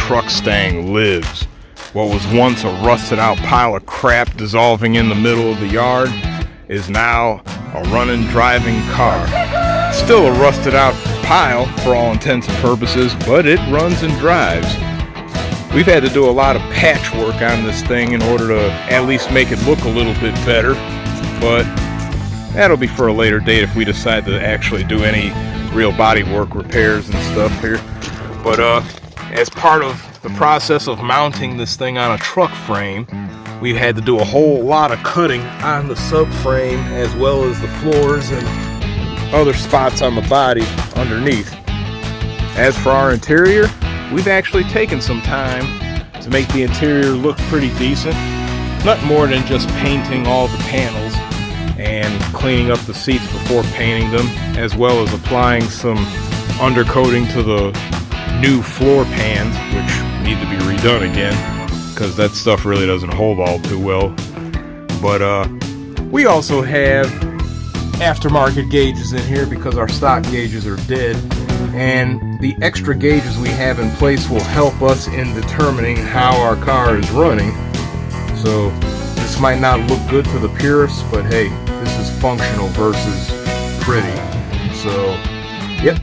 Truckstang lives. What was once a rusted out pile of crap dissolving in the middle of the yard is now a running, driving car. Still a rusted out pile for all intents and purposes, but it runs and drives. We've had to do a lot of patchwork on this thing in order to at least make it look a little bit better, but that'll be for a later date if we decide to actually do any real bodywork repairs and stuff here. But as part of the process of mounting this thing on a truck frame, we've had to do a whole lot of cutting on the subframe as well as the floors and other spots on the body underneath. As for our interior, we've actually taken some time to make the interior look pretty decent. Not more than just painting all the panels and cleaning up the seats before painting them, as well as applying some undercoating to the new floor pans, which need to be redone again because that stuff really doesn't hold all too well. But we also have aftermarket gauges in here because our stock gauges are dead, and the extra gauges we have in place will help us in determining how our car is running. So this might not look good to the purists, but hey, this is functional versus pretty. So yep,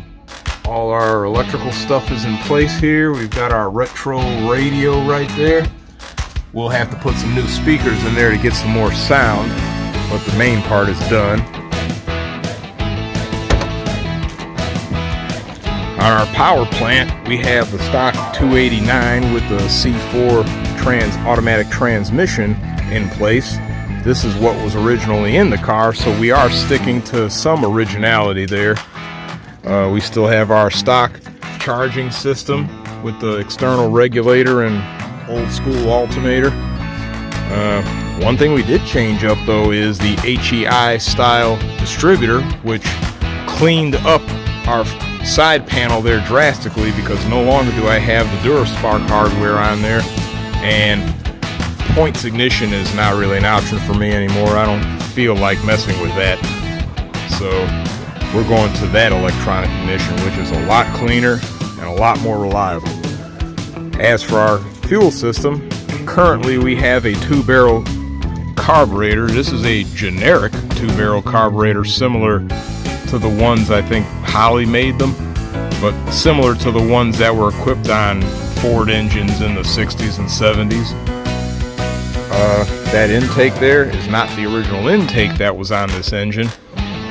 all our electrical stuff is in place here. We've got our retro radio right there. We'll have to put some new speakers in there to get some more sound, but the main part is done. On our power plant, we have the stock 289 with the C4 automatic transmission in place. This is what was originally in the car, so we are sticking to some originality there. We still have our stock charging system with the external regulator and old school alternator. One thing we did change up though is the HEI style distributor, which cleaned up our side panel there drastically, because no longer do I have the DuraSpark hardware on there, and points ignition is not really an option for me anymore. I don't feel like messing with that, so we're going to that electronic ignition, which is a lot cleaner and a lot more reliable. As for our fuel system, currently we have a 2-barrel carburetor. This is a generic 2-barrel carburetor, similar to the ones I think Holly made them, but similar to the ones that were equipped on Ford engines in the 60s and 70s. That intake there is not the original intake that was on this engine.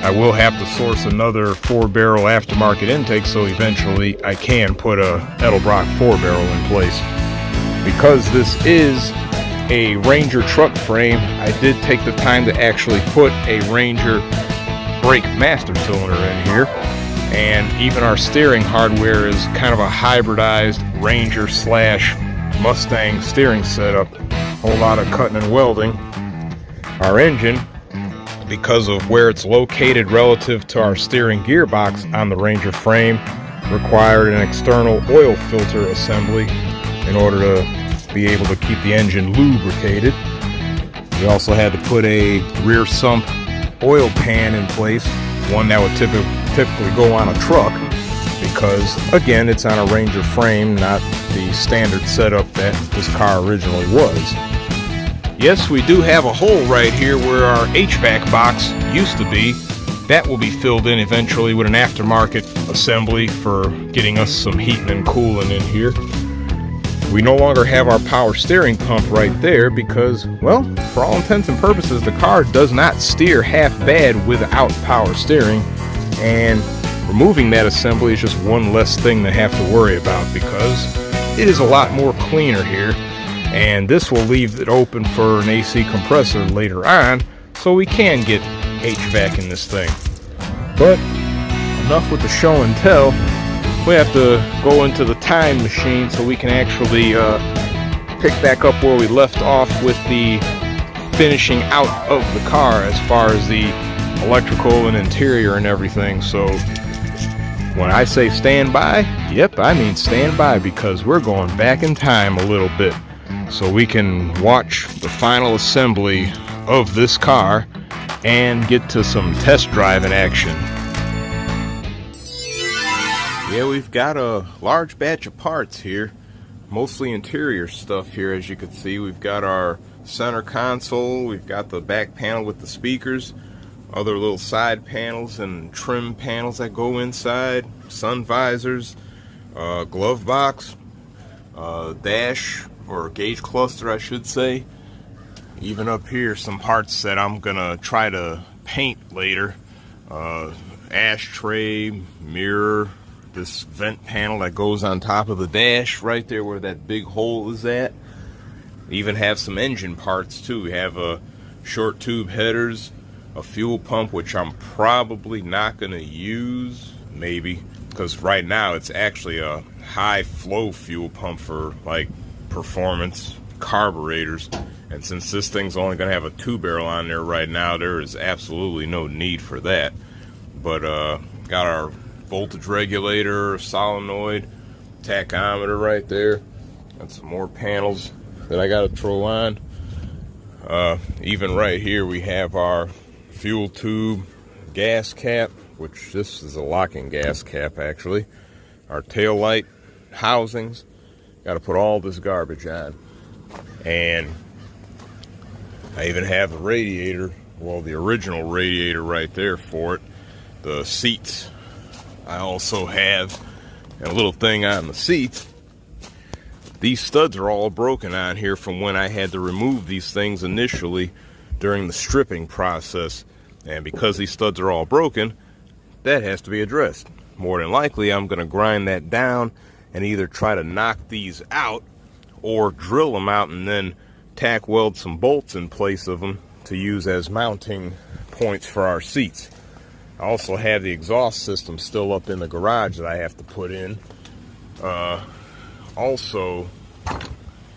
I will have to source another 4-barrel aftermarket intake, so eventually I can put a Edelbrock 4-barrel in place. Because this is a Ranger truck frame, I did take the time to actually put a Ranger brake master cylinder in here, and even our steering hardware is kind of a hybridized Ranger / Mustang steering setup. A whole lot of cutting and welding. Our engine, because of where it's located relative to our steering gearbox on the Ranger frame, required an external oil filter assembly in order to be able to keep the engine lubricated. We also had to put a rear sump oil pan in place, one that would typically go on a truck, because again, it's on a Ranger frame, not the standard setup that this car originally was. Yes, we do have a hole right here where our HVAC box used to be. That will be filled in eventually with an aftermarket assembly for getting us some heating and cooling in here. We no longer have our power steering pump right there because, well, for all intents and purposes, the car does not steer half bad without power steering, and removing that assembly is just one less thing to have to worry about, because it is a lot more cleaner here, and this will leave it open for an AC compressor later on, so we can get HVAC in this thing. But enough with the show and tell. We have to go into the time machine so we can actually pick back up where we left off with the finishing out of the car as far as the electrical and interior and everything. So when I say stand by, yep, I mean stand by, because we're going back in time a little bit so we can watch the final assembly of this car and get to some test driving action. Yeah, we've got a large batch of parts here. mostly interior stuff here. As you can see, we've got our center console, we've got the back panel with the speakers, other little side panels and trim panels that go inside, sun visors, glove box, dash or gauge cluster I should say. Even up here some parts that I'm gonna try to paint later, ashtray, mirror, this vent panel that goes on top of the dash right there where that big hole is at. Even have some engine parts too. We have a short tube headers, a fuel pump, which I'm probably not going to use, maybe, because right now it's actually a high flow fuel pump for like performance carburetors, and since this thing's only going to have a 2-barrel on there right now, there is absolutely no need for that. But got our voltage regulator, solenoid, tachometer right there, and some more panels that I got to throw on. Even right here we have our fuel tube gas cap, which this is a locking gas cap actually. Our tail light housings, got to put all this garbage on. And I even have the radiator, well, the original radiator right there for it. The seats I also have, and a little thing on the seats. These studs are all broken on here from when I had to remove these things initially during the stripping process. And because these studs are all broken, that has to be addressed. More than likely, I'm going to grind that down and either try to knock these out or drill them out and then tack weld some bolts in place of them to use as mounting points for our seats. I also have the exhaust system still up in the garage that I have to put in. Also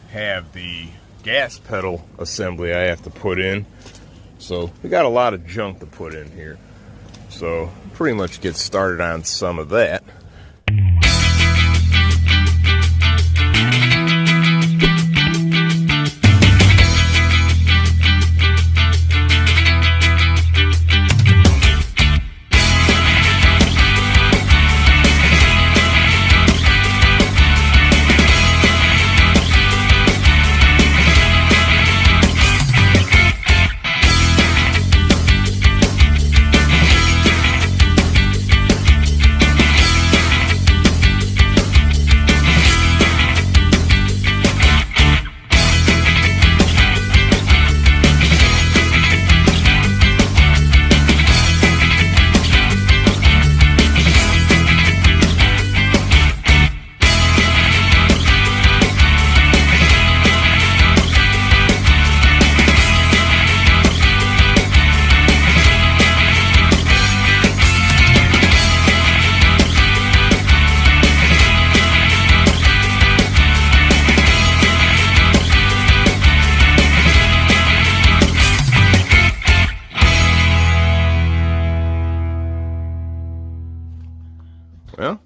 have the gas pedal assembly I have to put in. So we got a lot of junk to put in here. So pretty much get started on some of that. Well,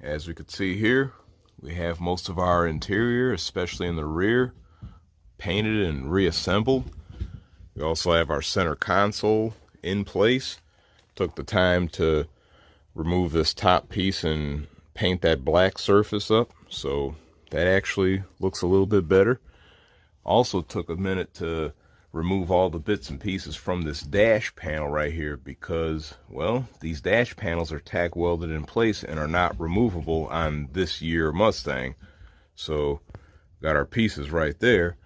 as we could see here, we have most of our interior, especially in the rear, painted and reassembled. We also have our center console in place. Took the time to remove this top piece and paint that black surface up, so that actually looks a little bit better. Also took a minute to remove all the bits and pieces from this dash panel right here because, well, these dash panels are tack welded in place and are not removable on this year Mustang. So got our pieces right there,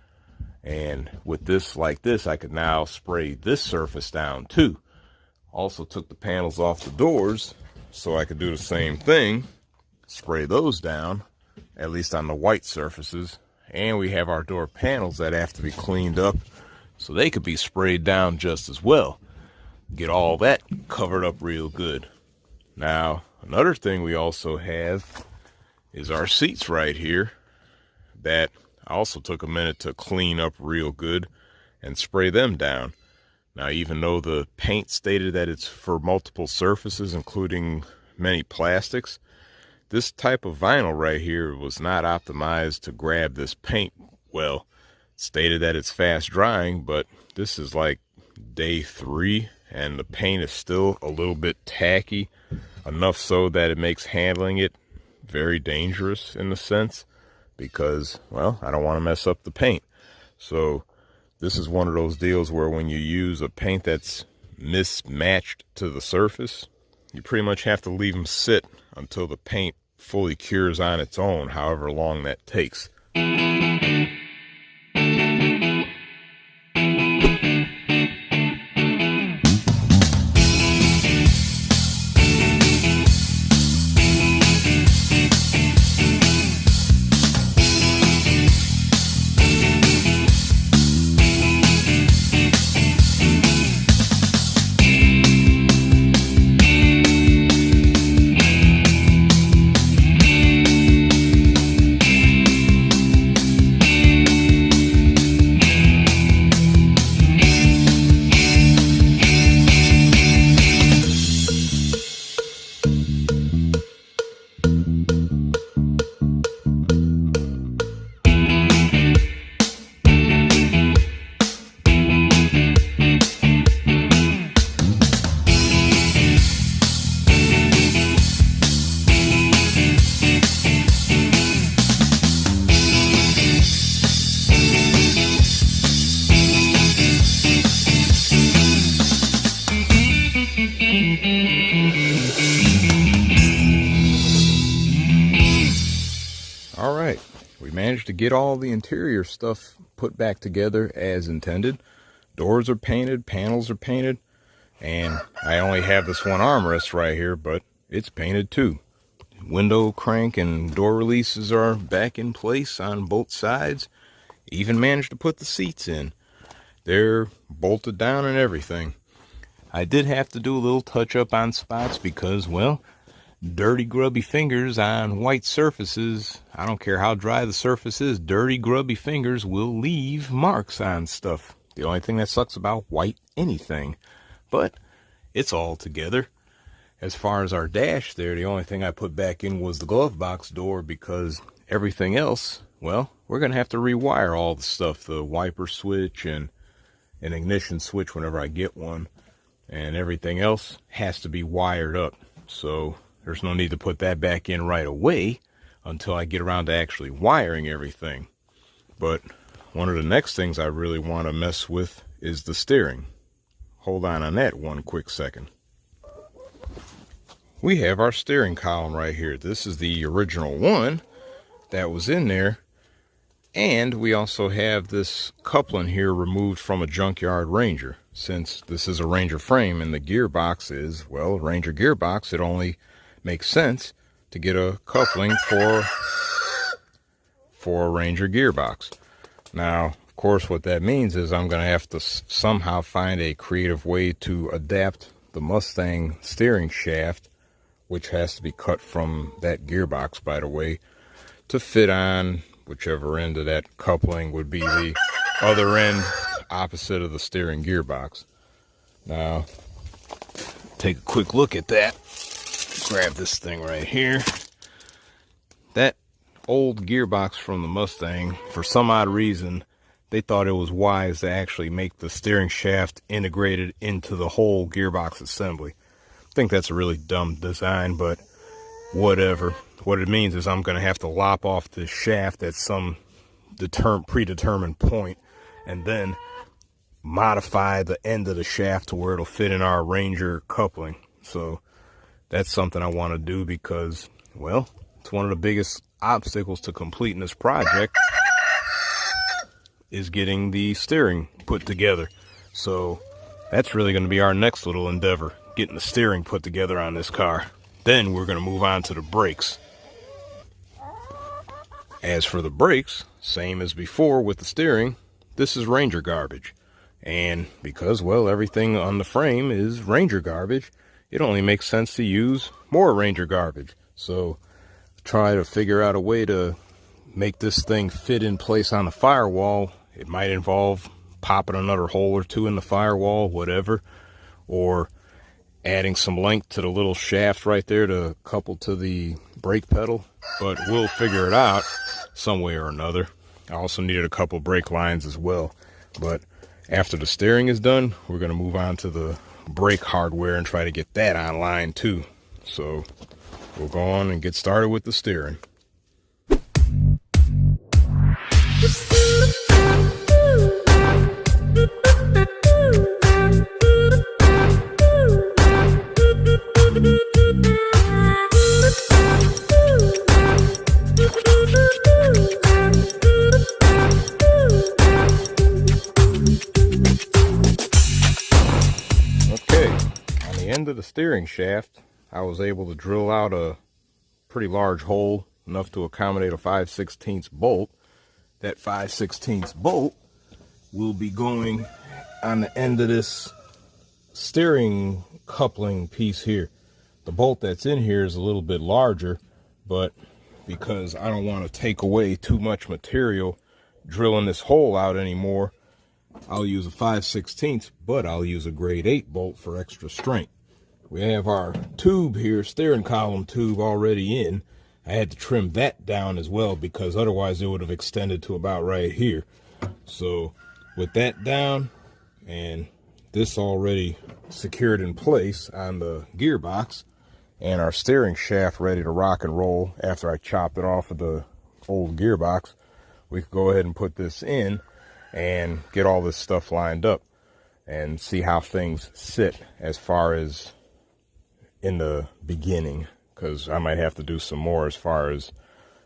and with this like this, I could now spray this surface down too. Also took the panels off the doors so I could do the same thing, spray those down, at least on the white surfaces. And we have our door panels that have to be cleaned up so they could be sprayed down just as well. Get all that covered up real good. Now, another thing we also have is our seats right here that I also took a minute to clean up real good and spray them down. Now, even though the paint stated that it's for multiple surfaces, including many plastics, this type of vinyl right here was not optimized to grab this paint well. Stated that it's fast drying, but this is like day 3 and the paint is still a little bit tacky, enough so that it makes handling it very dangerous in a sense, because, well, I don't want to mess up the paint. So this is one of those deals where when you use a paint that's mismatched to the surface, you pretty much have to leave them sit until the paint fully cures on its own, however long that takes. All right, we managed to get all the interior stuff put back together as intended. Doors are painted, panels are painted, and I only have this one armrest right here, but it's painted too. Window crank and door releases are back in place on both sides. Even managed to put the seats in. They're bolted down and everything. I did have to do a little touch up on spots because, well, dirty grubby fingers on white surfaces, I don't care how dry the surface is, dirty grubby fingers will leave marks on stuff. The only thing that sucks about white anything, but it's all together. As far as our dash there, the only thing I put back in was the glove box door, because everything else, well, we're gonna have to rewire all the stuff, the wiper switch and an ignition switch whenever I get one, and everything else has to be wired up. So there's no need to put that back in right away until I get around to actually wiring everything. But one of the next things I really want to mess with is the steering. Hold on that one quick second. We have our steering column right here. This is the original one that was in there. And we also have this coupling here removed from a junkyard Ranger. Since this is a Ranger frame and the gearbox is, well, a Ranger gearbox, it only makes sense to get a coupling for a Ranger gearbox. Now, of course, what that means is I'm going to have to somehow find a creative way to adapt the Mustang steering shaft, which has to be cut from that gearbox, by the way, to fit on whichever end of that coupling would be the other end opposite of the steering gearbox. Now, take a quick look at that. Grab this thing right here. That old gearbox from the Mustang, for some odd reason, they thought it was wise to actually make the steering shaft integrated into the whole gearbox assembly. I think that's a really dumb design, but whatever. What it means is I'm going to have to lop off the shaft at some predetermined point and then modify the end of the shaft to where it'll fit in our Ranger coupling. So that's something I want to do because, well, it's one of the biggest obstacles to completing this project is getting the steering put together. So that's really going to be our next little endeavor, getting the steering put together on this car. Then we're going to move on to the brakes. As for the brakes, same as before with the steering, this is Ranger garbage. And because, well, everything on the frame is Ranger garbage, it only makes sense to use more Ranger garbage. So try to figure out a way to make this thing fit in place on the firewall. It might involve popping another hole or two in the firewall, whatever, or adding some length to the little shaft right there to couple to the brake pedal, but we'll figure it out some way or another. I also needed a couple brake lines as well, but after the steering is done, we're going to move on to the brake hardware and try to get that online too. So we'll go on and get started with the steering. End of the steering shaft, I was able to drill out a pretty large hole, enough to accommodate a 5/16 bolt. That 5/16 bolt will be going on the end of this steering coupling piece here. The bolt that's in here is a little bit larger, but because I don't want to take away too much material drilling this hole out anymore, I'll use a 5/16, but I'll use a grade 8 bolt for extra strength. We have our tube here, steering column tube, already in. I had to trim that down as well because otherwise it would have extended to about right here. So with that down and this already secured in place on the gearbox and our steering shaft ready to rock and roll after I chopped it off of the old gearbox, we could go ahead and put this in and get all this stuff lined up and see how things sit as far as in the beginning, because I might have to do some more as far as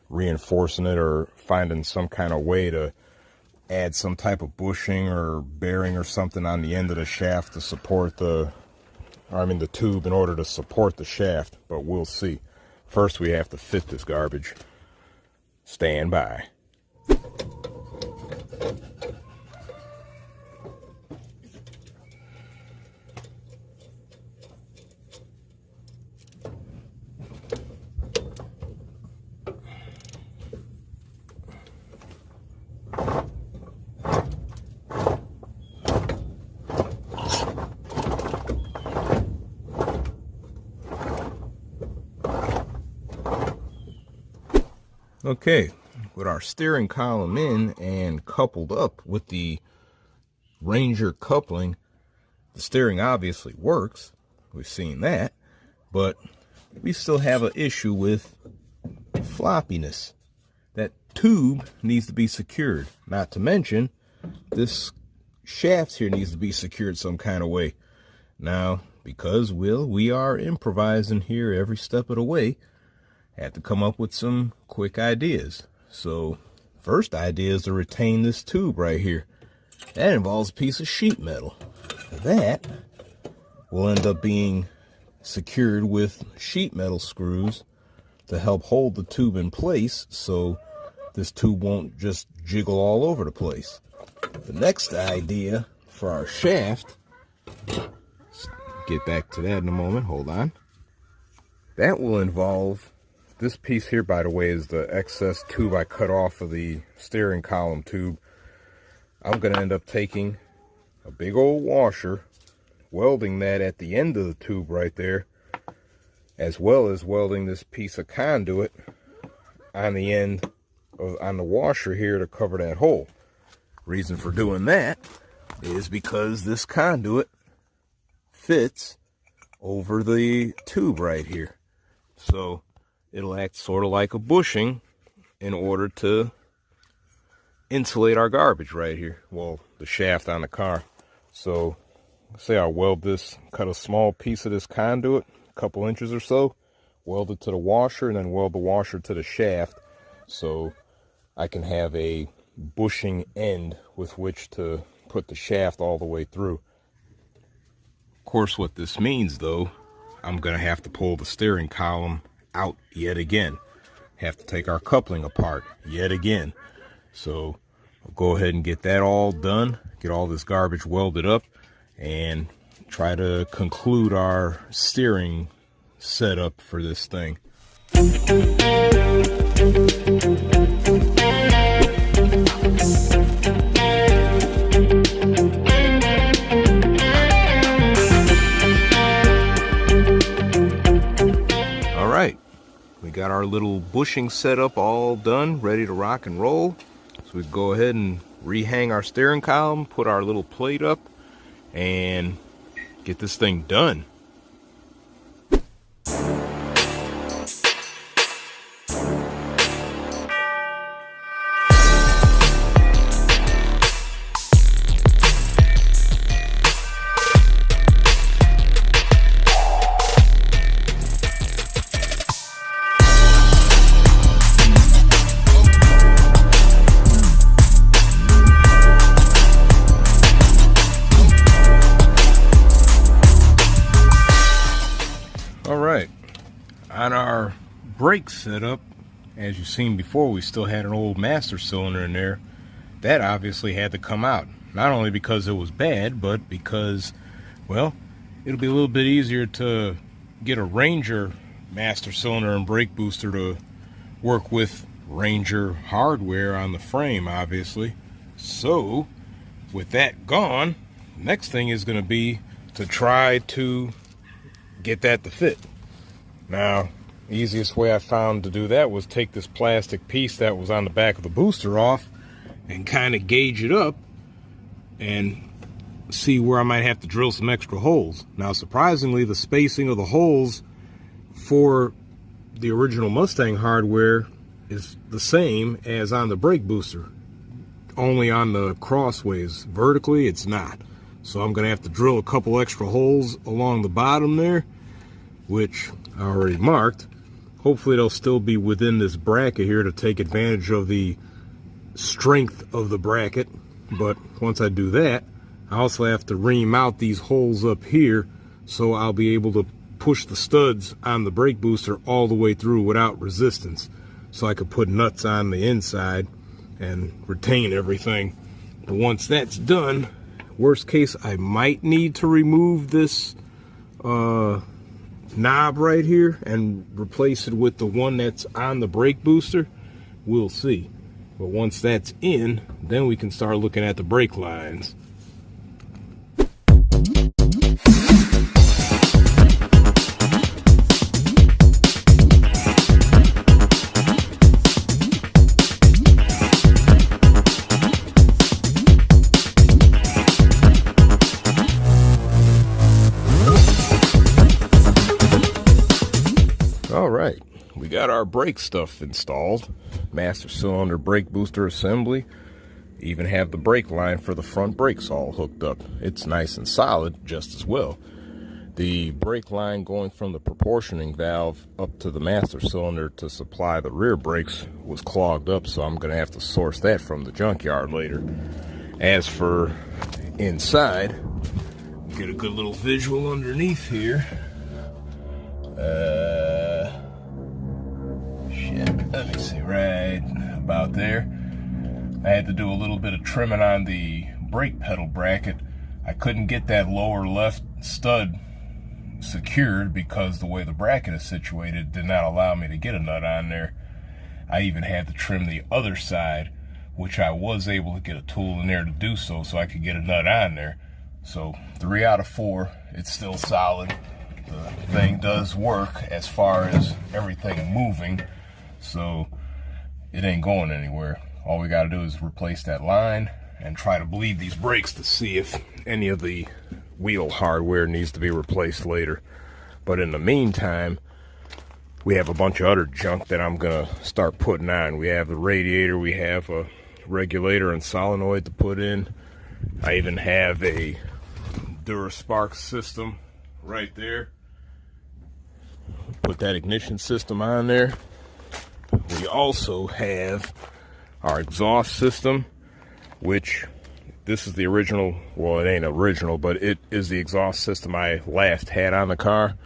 reinforcing it or finding some kind of way to add some type of bushing or bearing or something on the end of the shaft to support the tube in order to support the shaft, but we'll see. First we have to fit this garbage. Stand by. Okay, with our steering column in and coupled up with the Ranger coupling, the steering obviously works. We've seen that, but we still have an issue with floppiness. That tube needs to be secured. Not to mention, this shaft here needs to be secured some kind of way. Now, because we are improvising here every step of the way, had to come up with some quick ideas. So first idea is to retain this tube right here. That involves a piece of sheet metal. That will end up being secured with sheet metal screws to help hold the tube in place so this tube won't just jiggle all over the place. The next idea for our shaft, get back to that in a moment, hold on. That will involve this piece here, by the way, is the excess tube I cut off of the steering column tube. I'm going to end up taking a big old washer, welding that at the end of the tube right there, as well as welding this piece of conduit on the end on the washer here to cover that hole. Reason for doing that is because this conduit fits over the tube right here. So it'll act sort of like a bushing in order to insulate our garbage right here. Well, the shaft on the car. So, say I weld this, cut a small piece of this conduit, a couple inches or so, weld it to the washer, and then weld the washer to the shaft, so I can have a bushing end with which to put the shaft all the way through. Of course, what this means, though, I'm going to have to pull the steering column out yet again. Have to take our coupling apart yet again. So I'll go ahead and get that all done, get all this garbage welded up, and try to conclude our steering setup for this thing. All right. We got our little bushing setup all done, ready to rock and roll. So we go ahead and rehang our steering column, put our little plate up, and get this thing done. brake setup, as you've seen before, we still had an old master cylinder in there. That obviously had to come out. Not only because it was bad, but because, well, it'll be a little bit easier to get a Ranger master cylinder and brake booster to work with Ranger hardware on the frame, obviously. So, with that gone, next thing is going to be to try to get that to fit. Now, the easiest way I found to do that was take this plastic piece that was on the back of the booster off and kind of gauge it up and see where I might have to drill some extra holes. Now, surprisingly, the spacing of the holes for the original Mustang hardware is the same as on the brake booster, only on the crossways. Vertically, it's not. So I'm going to have to drill a couple extra holes along the bottom there, which I already marked. Hopefully they'll still be within this bracket here to take advantage of the strength of the bracket. But once I do that, I also have to ream out these holes up here, so I'll be able to push the studs on the brake booster all the way through without resistance, so I could put nuts on the inside and retain everything. But once that's done, worst case, I might need to remove this knob right here and replace it with the one that's on the brake booster. We'll see. But once that's in, then we can start looking at the brake lines. All right, we got our brake stuff installed. Master cylinder brake booster assembly. Even have the brake line for the front brakes all hooked up. It's nice and solid just as well. The brake line going from the proportioning valve up to the master cylinder to supply the rear brakes was clogged up, so I'm going to have to source that from the junkyard later. As for inside, get a good little visual underneath here. Let me see, right about there. I had to do a little bit of trimming on the brake pedal bracket. I couldn't get that lower left stud secured because the way the bracket is situated did not allow me to get a nut on there. I even had to trim the other side, which I was able to get a tool in there to do so I could get a nut on there. So 3 out of 4, it's still solid. The thing does work as far as everything moving, so it ain't going anywhere. All we got to do is replace that line and try to bleed these brakes to see if any of the wheel hardware needs to be replaced later. But in the meantime, we have a bunch of other junk that I'm gonna start putting on. We have the radiator, we have a regulator and solenoid to put in. I even have a DuraSpark system right there. Put that ignition system on there. We also have our exhaust system, which this is the original, well, it ain't original, but it is the exhaust system I last had on the car.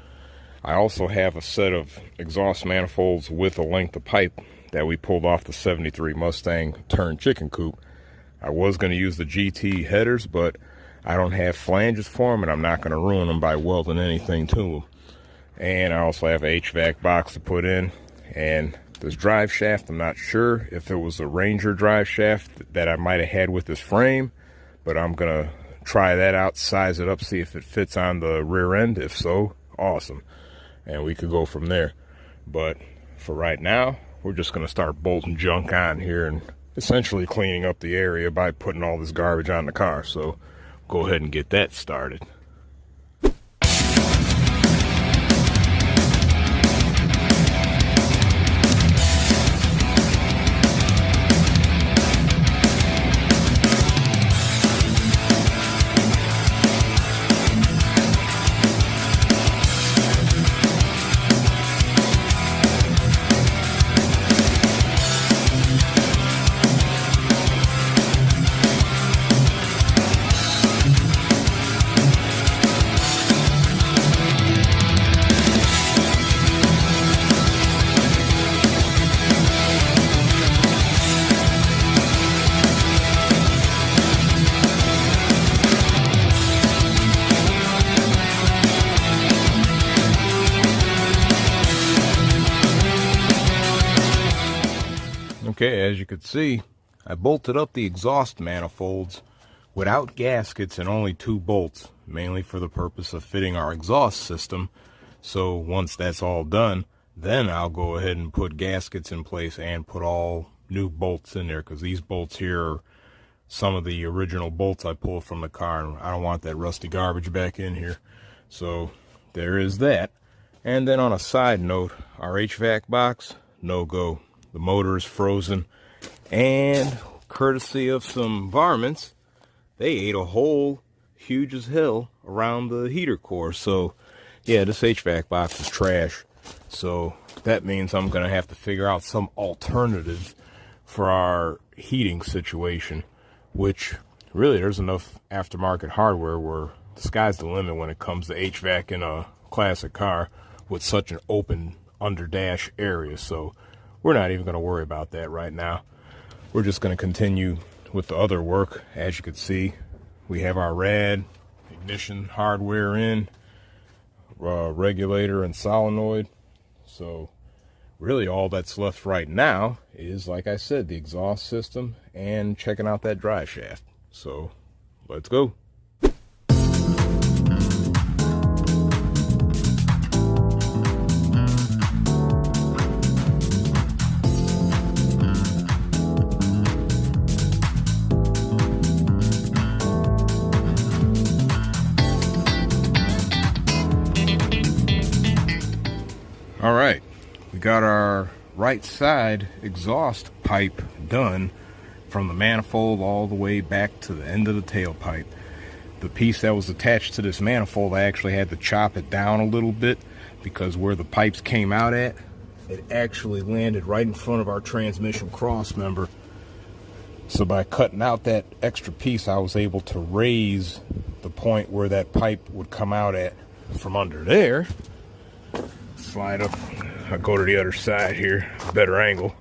I also have a set of exhaust manifolds with a length of pipe that we pulled off the 73 Mustang turned chicken coop. I was going to use the GT headers, but I don't have flanges for them, and I'm not going to ruin them by welding anything to them. And I also have an HVAC box to put in. And this drive shaft, I'm not sure if it was a Ranger drive shaft that I might have had with this frame, but I'm going to try that out, size it up, see if it fits on the rear end. If so, awesome. And we could go from there. But for right now, we're just going to start bolting junk on here and essentially cleaning up the area by putting all this garbage on the car. So go ahead and get that started. Okay, as you can see, I bolted up the exhaust manifolds without gaskets and only 2 bolts, mainly for the purpose of fitting our exhaust system. So once that's all done, then I'll go ahead and put gaskets in place and put all new bolts in there, because these bolts here are some of the original bolts I pulled from the car, and I don't want that rusty garbage back in here. So there is that. And then on a side note, our HVAC box, no go. The motor is frozen, and courtesy of some varmints, they ate a hole huge as hell around the heater core. So yeah, this HVAC box is trash. So that means I'm gonna have to figure out some alternative for our heating situation, which really there's enough aftermarket hardware where the sky's the limit when it comes to HVAC in a classic car with such an open under dash area. So we're not even going to worry about that right now. We're just going to continue with the other work. As you can see, we have our rad ignition hardware in, regulator and solenoid. So really all that's left right now is, like I said, the exhaust system and checking out that drive shaft. So let's go. All right, we got our right side exhaust pipe done from the manifold all the way back to the end of the tailpipe. The piece that was attached to this manifold, I actually had to chop it down a little bit because where the pipes came out at, it actually landed right in front of our transmission cross member. So by cutting out that extra piece, I was able to raise the point where that pipe would come out at from under there. Slide up, I'll go to the other side here, better angle.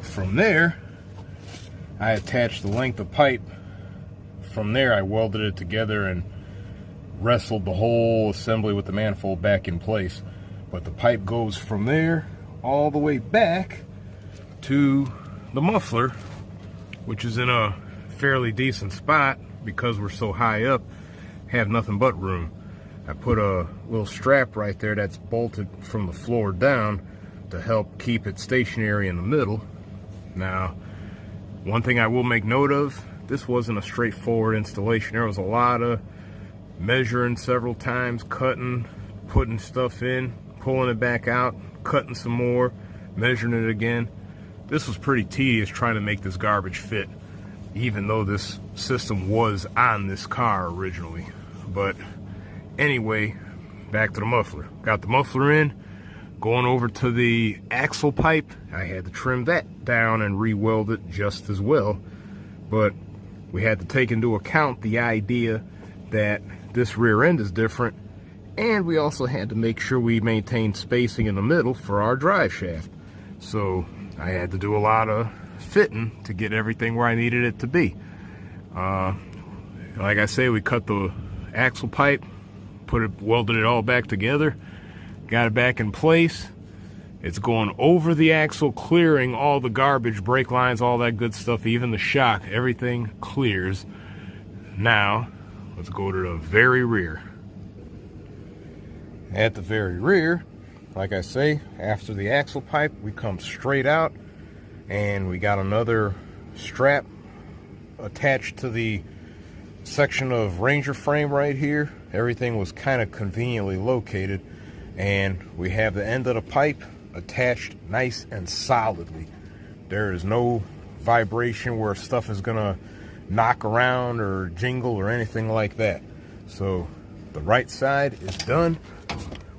From there, I attached the length of pipe. From there, I welded it together and wrestled the whole assembly with the manifold back in place. But the pipe goes from there all the way back to the muffler, which is in a fairly decent spot. Because we're so high up, have nothing but room. I put a little strap right there that's bolted from the floor down to help keep it stationary in the middle. Now, one thing I will make note of, this wasn't a straightforward installation. There was a lot of measuring several times, cutting, putting stuff in, pulling it back out, cutting some more, measuring it again. This was pretty tedious trying to make this garbage fit, even though this system was on this car originally. But anyway, back to the muffler. Got the muffler in, going over to the axle pipe. I had to trim that down and re-weld it just as well. But we had to take into account the idea that this rear end is different, and we also had to make sure we maintained spacing in the middle for our drive shaft. So I had to do a lot of fitting to get everything where I needed it to be. Like I say, we cut the axle pipe, welded it all back together, got it back in place. It's going over the axle, clearing all the garbage, brake lines, all that good stuff, even the shock, everything clears. Now, let's go to the very rear. At the very rear, like I say, after the axle pipe, we come straight out, and we got another strap attached to the section of Ranger frame right here. Everything was kind of conveniently located, and we have the end of the pipe attached nice and solidly. There is no vibration where stuff is gonna knock around or jingle or anything like that. So the right side is done.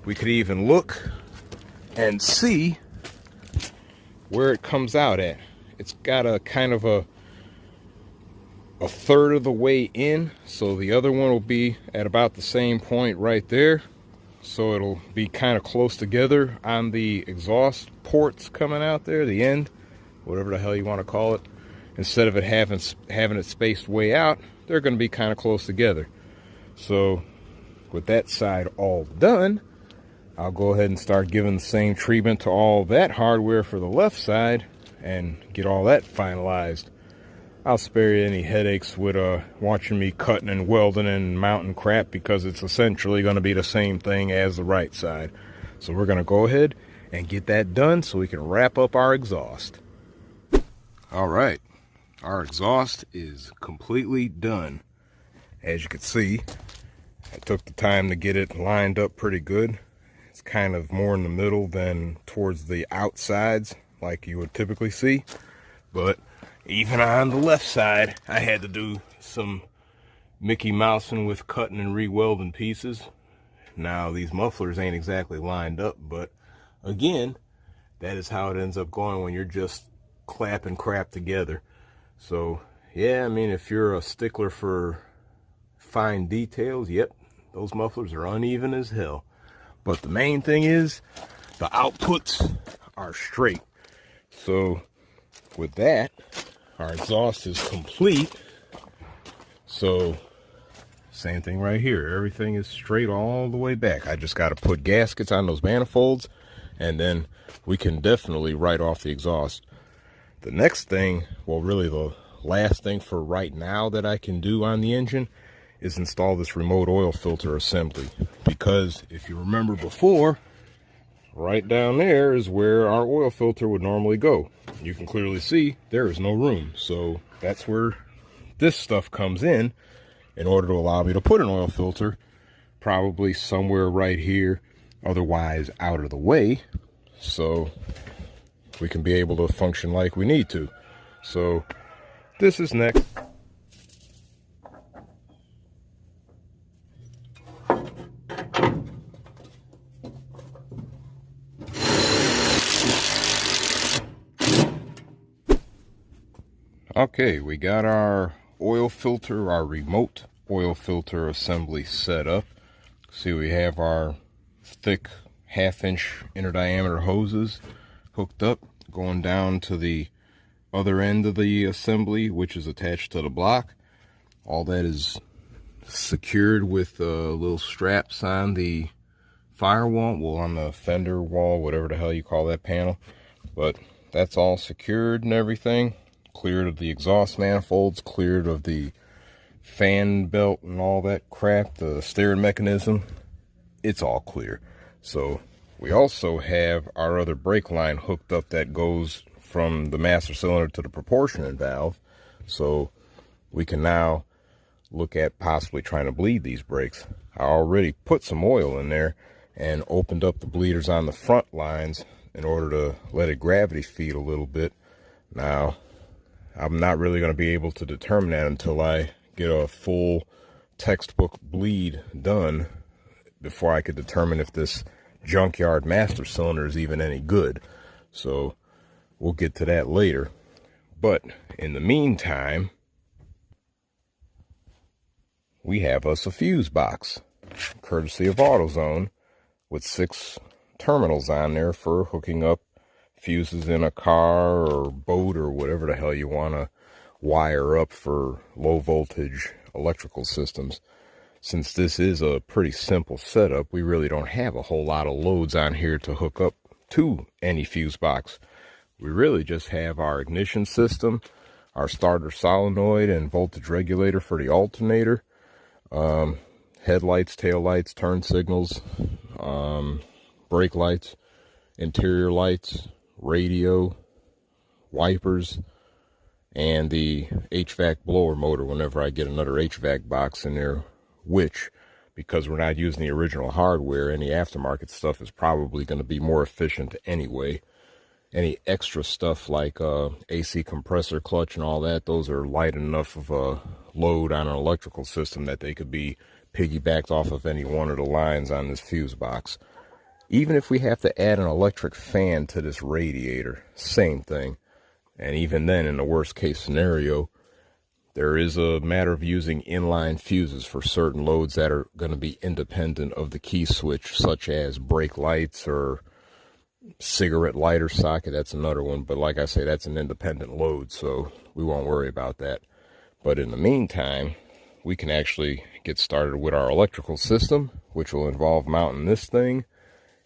We could even look and see where it comes out at. It's got a kind of a third of the way in, so the other one will be at about the same point right there. So it'll be kind of close together on the exhaust ports coming out there, the end, whatever the hell you want to call it. Instead of it having it spaced way out, they're going to be kind of close together. So with that side all done, I'll go ahead and start giving the same treatment to all that hardware for the left side and get all that finalized. I'll spare you any headaches with watching me cutting and welding and mounting crap, because it's essentially going to be the same thing as the right side. So we're going to go ahead and get that done so we can wrap up our exhaust. All right, our exhaust is completely done. As you can see, I took the time to get it lined up pretty good. It's kind of more in the middle than towards the outsides like you would typically see. But even on the left side, I had to do some Mickey Mousing with cutting and re-welding pieces. Now, these mufflers ain't exactly lined up, but again, that is how it ends up going when you're just clapping crap together. So, yeah, I mean, if you're a stickler for fine details, yep, those mufflers are uneven as hell. But the main thing is, the outputs are straight. So, with that, our exhaust is complete. So, same thing right here. Everything is straight all the way back. I just got to put gaskets on those manifolds, and then we can definitely write off the exhaust. The next thing, well, really the last thing for right now that I can do on the engine is install this remote oil filter assembly. Because if you remember before, right down there is where our oil filter would normally go. You can clearly see there is no room. So that's where this stuff comes in order to allow me to put an oil filter probably somewhere right here, otherwise out of the way, so we can be able to function like we need to. So this is next. Okay, we got our oil filter, our remote oil filter assembly set up. See, we have our thick 1/2-inch inner diameter hoses hooked up, going down to the other end of the assembly, which is attached to the block. All that is secured with little straps on the firewall, well, on the fender wall, whatever the hell you call that panel. But that's all secured and everything. Cleared of the exhaust manifolds, cleared of the fan belt and all that crap, the steering mechanism. It's all clear. So we also have our other brake line hooked up that goes from the master cylinder to the proportionate valve. So we can now look at possibly trying to bleed these brakes. I already put some oil in there and opened up the bleeders on the front lines in order to let it gravity feed a little bit. Now, I'm not really going to be able to determine that until I get a full textbook bleed done before I could determine if this junkyard master cylinder is even any good. So we'll get to that later. But in the meantime, we have us a fuse box, courtesy of AutoZone, with 6 terminals on there for hooking up fuses in a car or boat or whatever the hell you want to wire up for low voltage electrical systems. Since this is a pretty simple setup, we really don't have a whole lot of loads on here to hook up to any fuse box. We really just have our ignition system, our starter solenoid and voltage regulator for the alternator, headlights, tail lights, turn signals, brake lights, interior lights, radio, wipers, and the HVAC blower motor whenever I get another HVAC box in there, which, because we're not using the original hardware, any aftermarket stuff is probably going to be more efficient anyway. Any extra stuff like AC compressor clutch and all that, those are light enough of a load on an electrical system that they could be piggybacked off of any one of the lines on this fuse box. Even if we have to add an electric fan to this radiator, same thing. And even then, in the worst case scenario, there is a matter of using inline fuses for certain loads that are going to be independent of the key switch, such as brake lights or cigarette lighter socket. That's another one. But like I say, that's an independent load, so we won't worry about that. But in the meantime, we can actually get started with our electrical system, which will involve mounting this thing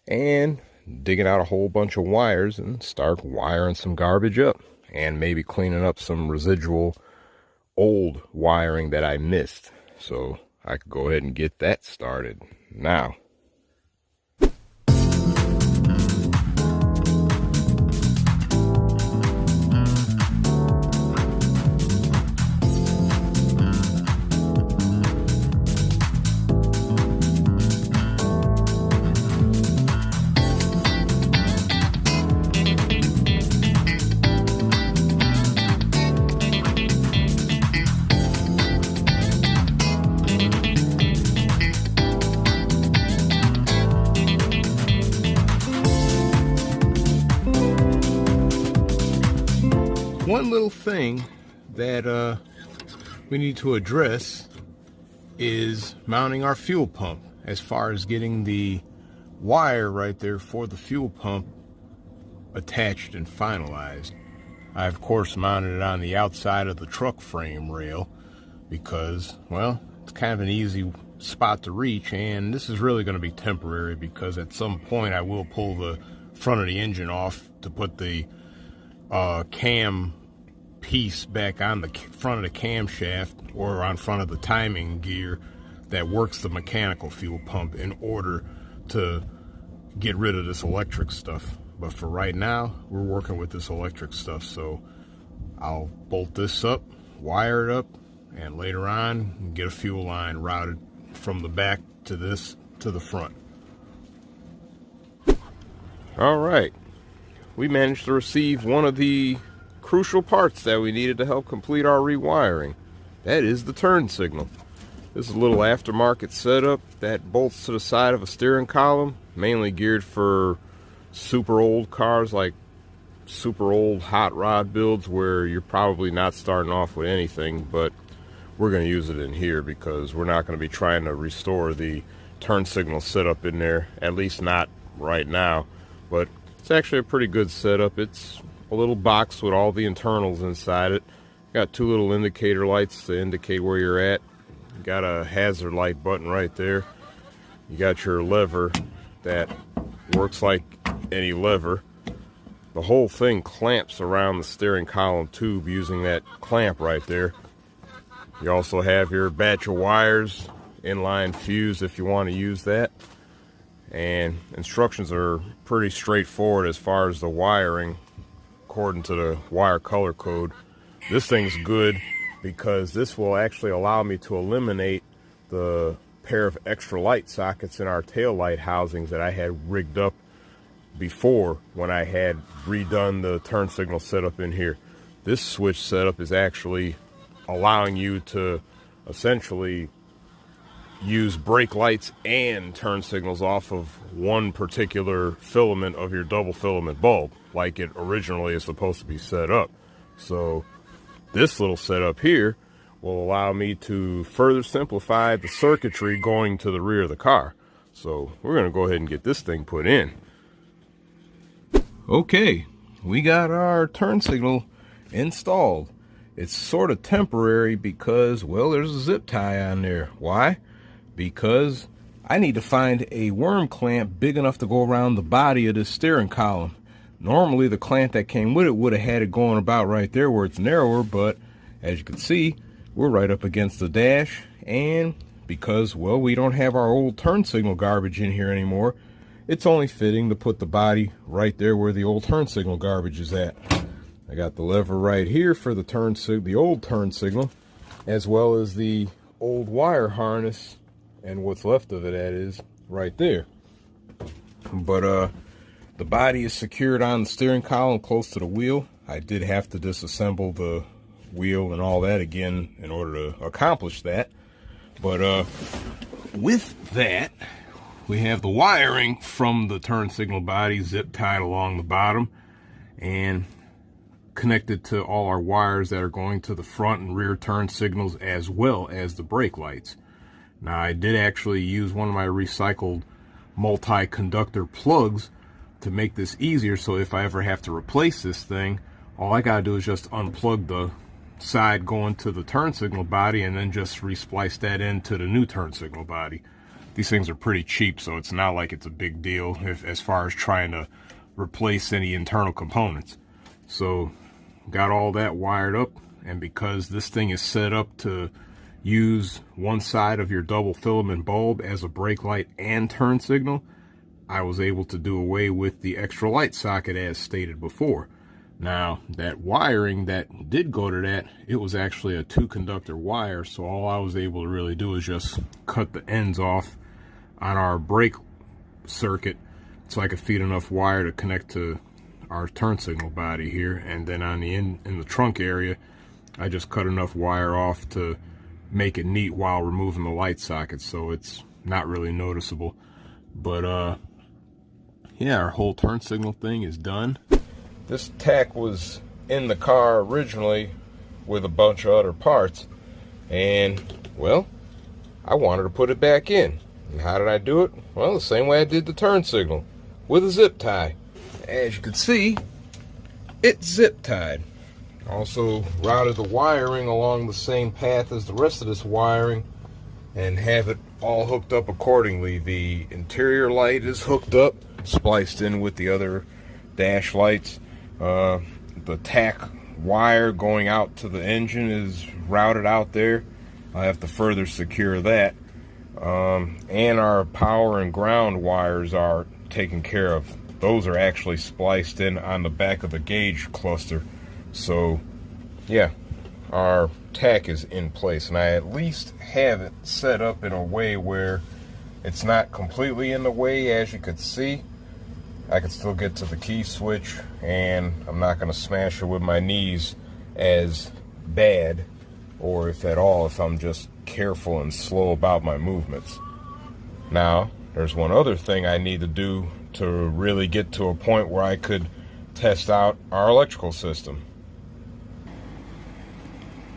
and digging out a whole bunch of wires and start wiring some garbage up, and maybe cleaning up some residual old wiring that I missed. So I could go ahead and get that started now. One little thing that we need to address is mounting our fuel pump, as far as getting the wire right there for the fuel pump attached and finalized. I of course mounted it on the outside of the truck frame rail because, well, it's kind of an easy spot to reach, and this is really going to be temporary because at some point I will pull the front of the engine off to put the cam piece back on the front of the camshaft or on front of the timing gear that works the mechanical fuel pump, in order to get rid of this electric stuff. But for right now, we're working with this electric stuff, so I'll bolt this up, wire it up, and later on get a fuel line routed from the back to this to the front. All right, we managed to receive one of the crucial parts that we needed to help complete our rewiring. That is the turn signal. This is a little aftermarket setup that bolts to the side of a steering column, mainly geared for super old cars, like super old hot rod builds where you're probably not starting off with anything, but we're going to use it in here because we're not going to be trying to restore the turn signal setup in there, at least not right now. But it's actually a pretty good setup. It's a little box with all the internals inside it. Got two little indicator lights to indicate where you're at. You got a hazard light button right there. You got your lever that works like any lever. The whole thing clamps around the steering column tube using that clamp right there. You also have your batch of wires, inline fuse if you want to use that. And instructions are pretty straightforward as far as the wiring, according to the wire color code. This thing's good because this will actually allow me to eliminate the pair of extra light sockets in our tail light housings that I had rigged up before when I had redone the turn signal setup in here. This switch setup is actually allowing you to essentially use brake lights and turn signals off of one particular filament of your double filament bulb, like it originally is supposed to be set up. So this little setup here will allow me to further simplify the circuitry going to the rear of the car. So we're going to go ahead and get this thing put in. Okay, we got our turn signal installed. It's sort of temporary because, well, there's a zip tie on there. Why? Because I need to find a worm clamp big enough to go around the body of this steering column. Normally the clamp that came with it would have had it going about right there where it's narrower, but as you can see, we're right up against the dash, and because, well, we don't have our old turn signal garbage in here anymore, it's only fitting to put the body right there where the old turn signal garbage is at. I got the lever right here for the old turn signal, as well as the old wire harness, and what's left of it, that is, right there. But the body is secured on the steering column close to the wheel. I did have to disassemble the wheel and all that again in order to accomplish that. But with that, we have the wiring from the turn signal body zip tied along the bottom and connected to all our wires that are going to the front and rear turn signals, as well as the brake lights. Now, I did actually use one of my recycled multi-conductor plugs to make this easier, so if I ever have to replace this thing, all I gotta do is just unplug the side going to the turn signal body and then just resplice that into the new turn signal body. these things are pretty cheap, so it's not like it's a big deal as far as trying to replace any internal components. So got all that wired up, and because this thing is set up to use one side of your double filament bulb as a brake light and turn signal, I was able to do away with the extra light socket as stated before. Now, that wiring that did go to that, it was actually a 2-conductor wire, so all I was able to really do is just cut the ends off on our brake circuit so I could feed enough wire to connect to our turn signal body here. And then on the in the trunk area, I just cut enough wire off to make it neat while removing the light socket, so it's not really noticeable. But yeah, our whole turn signal thing is done. This tach was in the car originally with a bunch of other parts, and well, I wanted to put it back in. And how did I do it? Well, the same way I did the turn signal, with a zip tie. As you can see, it's zip tied. Also routed the wiring along the same path as the rest of this wiring and have it all hooked up accordingly. The interior light is hooked up, spliced in with the other dash lights. The tach wire going out to the engine is routed out there. I have to further secure that. And our power and ground wires are taken care of. Those are actually spliced in on the back of the gauge cluster. So yeah, our tach is in place, and I at least have it set up in a way where it's not completely in the way. As you could see, I can still get to the key switch, and I'm not going to smash it with my knees as bad, or if at all, if I'm just careful and slow about my movements. Now, there's one other thing I need to do to really get to a point where I could test out our electrical system.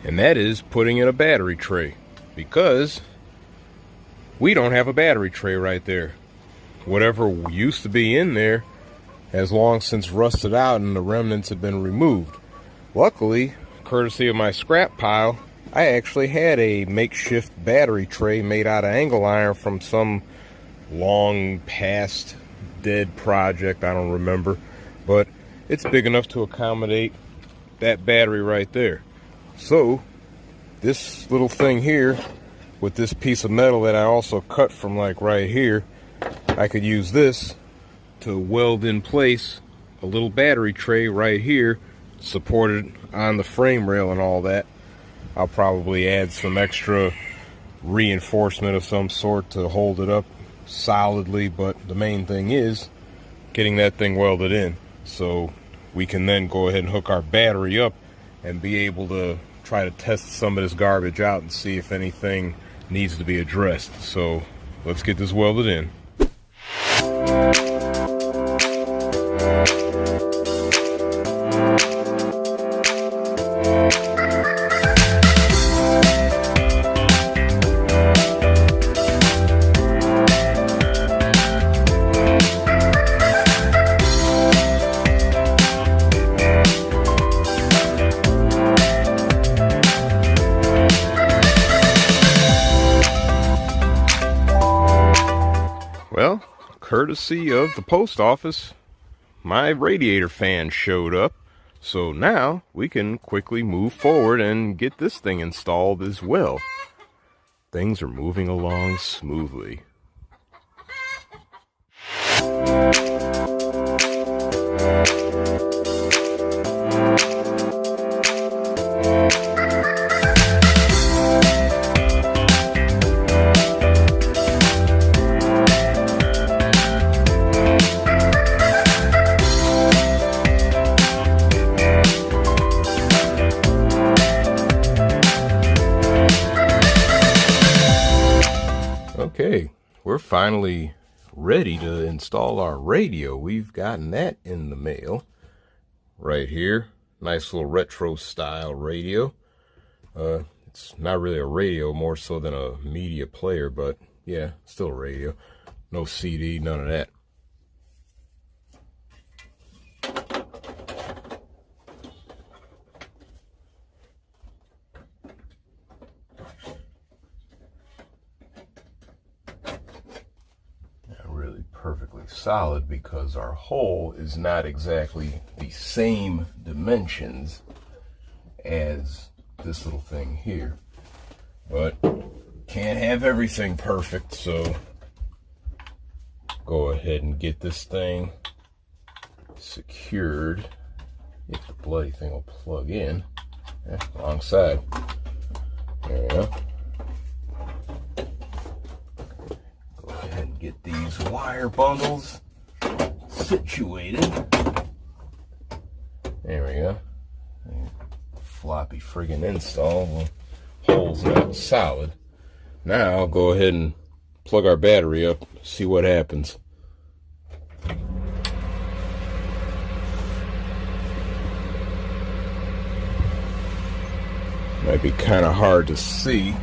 And that is putting in a battery tray, because we don't have a battery tray right there. Whatever used to be in there has long since rusted out and the remnants have been removed. Luckily, courtesy of my scrap pile, I actually had a makeshift battery tray made out of angle iron from some long past dead project, I don't remember, but it's big enough to accommodate that battery right there. So this little thing here with this piece of metal that I also cut from like right here, I could use this to weld in place a little battery tray right here, supported on the frame rail and all that. I'll probably add some extra reinforcement of some sort to hold it up solidly, but the main thing is getting that thing welded in so we can then go ahead and hook our battery up and be able to try to test some of this garbage out and see if anything needs to be addressed. So let's get this welded in. Well, courtesy of the post office, my radiator fan showed up, so now we can quickly move forward and get this thing installed as well. Things are moving along smoothly. Okay, we're finally ready to install our radio. We've gotten that in the mail right here. Nice little retro style radio. It's not really a radio, more so than a media player, but yeah, still a radio. No CD, none of that. perfectly solid because our hole is not exactly the same dimensions as this little thing here. But can't have everything perfect, so go ahead and get this thing secured. If the bloody thing will plug in. Wrong side. There we go. Go ahead and get these wire bundles situated. There we go. Floppy friggin' install. Well, hole's not solid. Now I'll go ahead and plug our battery up, see what happens. Might be kind of hard to see,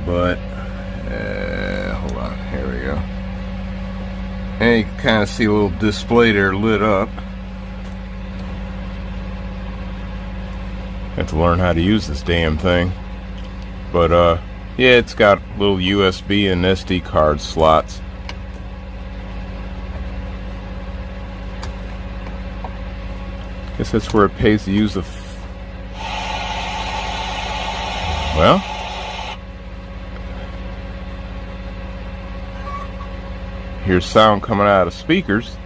but hold on, here we go. And you can kind of see a little display there lit up. Have to learn how to use this damn thing. But yeah, it's got little USB and SD card slots. Guess that's where it pays to use the well, here's sound coming out of speakers.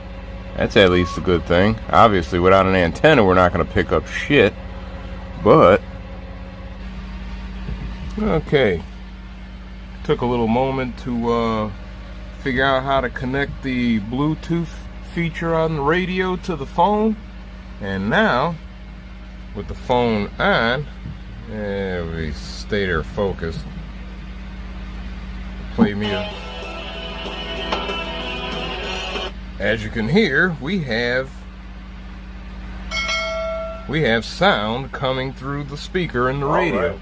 That's at least a good thing. Obviously, without an antenna, we're not going to pick up shit. But, okay. Took a little moment to figure out how to connect the Bluetooth feature on the radio to the phone. And now, with the phone on, we stay there focused. Play music. As you can hear, we have sound coming through the speaker in the radio. Right.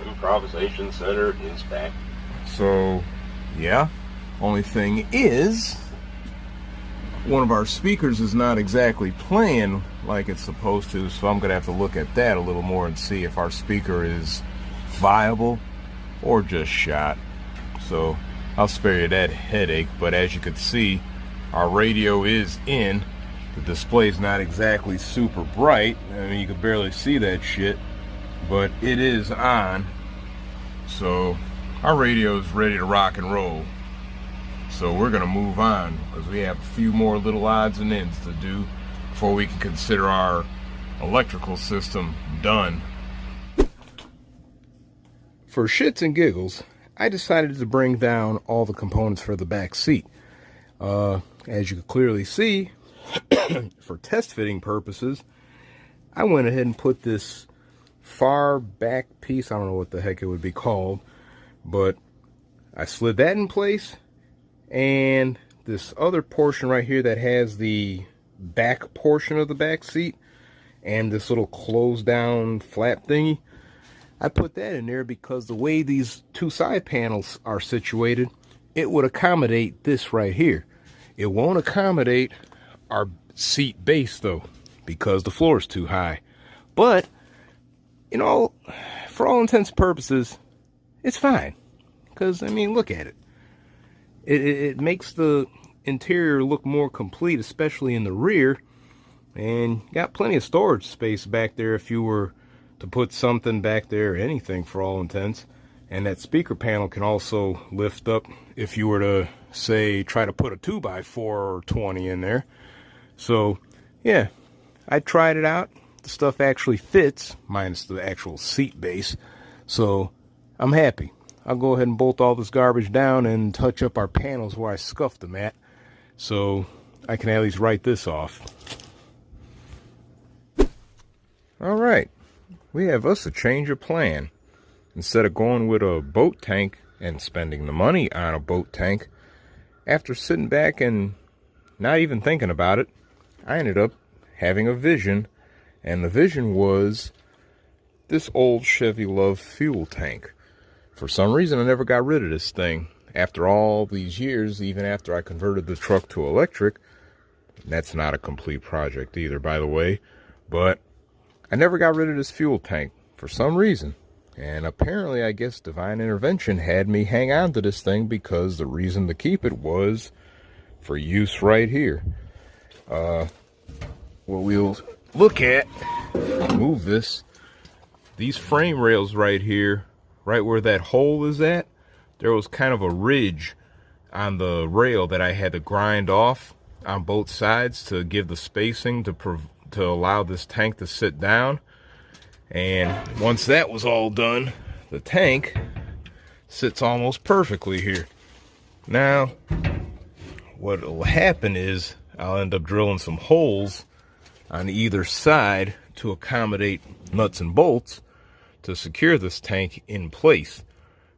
Improvisation Center is back. So, yeah. Only thing is, one of our speakers is not exactly playing like it's supposed to, so I'm going to have to look at that a little more and see if our speaker is viable or just shot. So I'll spare you that headache, but as you can see, our radio is in. The display's not exactly super bright. I mean, you can barely see that shit, but it is on. So our radio is ready to rock and roll. So we're gonna move on because we have a few more little odds and ends to do before we can consider our electrical system done. For shits and giggles, I decided to bring down all the components for the back seat. As you can clearly see, for test fitting purposes, I went ahead and put this far back piece, I don't know what the heck it would be called, but I slid that in place, and this other portion right here that has the back portion of the back seat and this little closed down flap thingy, I put that in there because the way these two side panels are situated, it would accommodate this right here. It won't accommodate our seat base though, because the floor is too high. But, you know, for all intents and purposes, it's fine. Because, I mean, look at it. It makes the interior look more complete, especially in the rear. And got plenty of storage space back there if you were to put something back there, anything for all intents. And that speaker panel can also lift up if you were to, say, try to put a 2x4 or 20 in there. So, yeah, I tried it out. The stuff actually fits, minus the actual seat base. So, I'm happy. I'll go ahead and bolt all this garbage down and touch up our panels where I scuffed them at, so I can at least write this off. Alright, we have us a change of plan. Instead of going with a boat tank and spending the money on a boat tank, after sitting back and not even thinking about it, I ended up having a vision, and the vision was this old Chevy Love fuel tank. For some reason, I never got rid of this thing. After all these years, even after I converted the truck to electric, that's not a complete project either, by the way, but I never got rid of this fuel tank for some reason. And apparently, I guess divine intervention had me hang on to this thing because the reason to keep it was for use right here. What we'll look at, move this, these frame rails right here, right where that hole is at, there was kind of a ridge on the rail that I had to grind off on both sides to give the spacing to allow this tank to sit down. And once that was all done, the tank sits almost perfectly here. Now, what will happen is I'll end up drilling some holes on either side to accommodate nuts and bolts to secure this tank in place.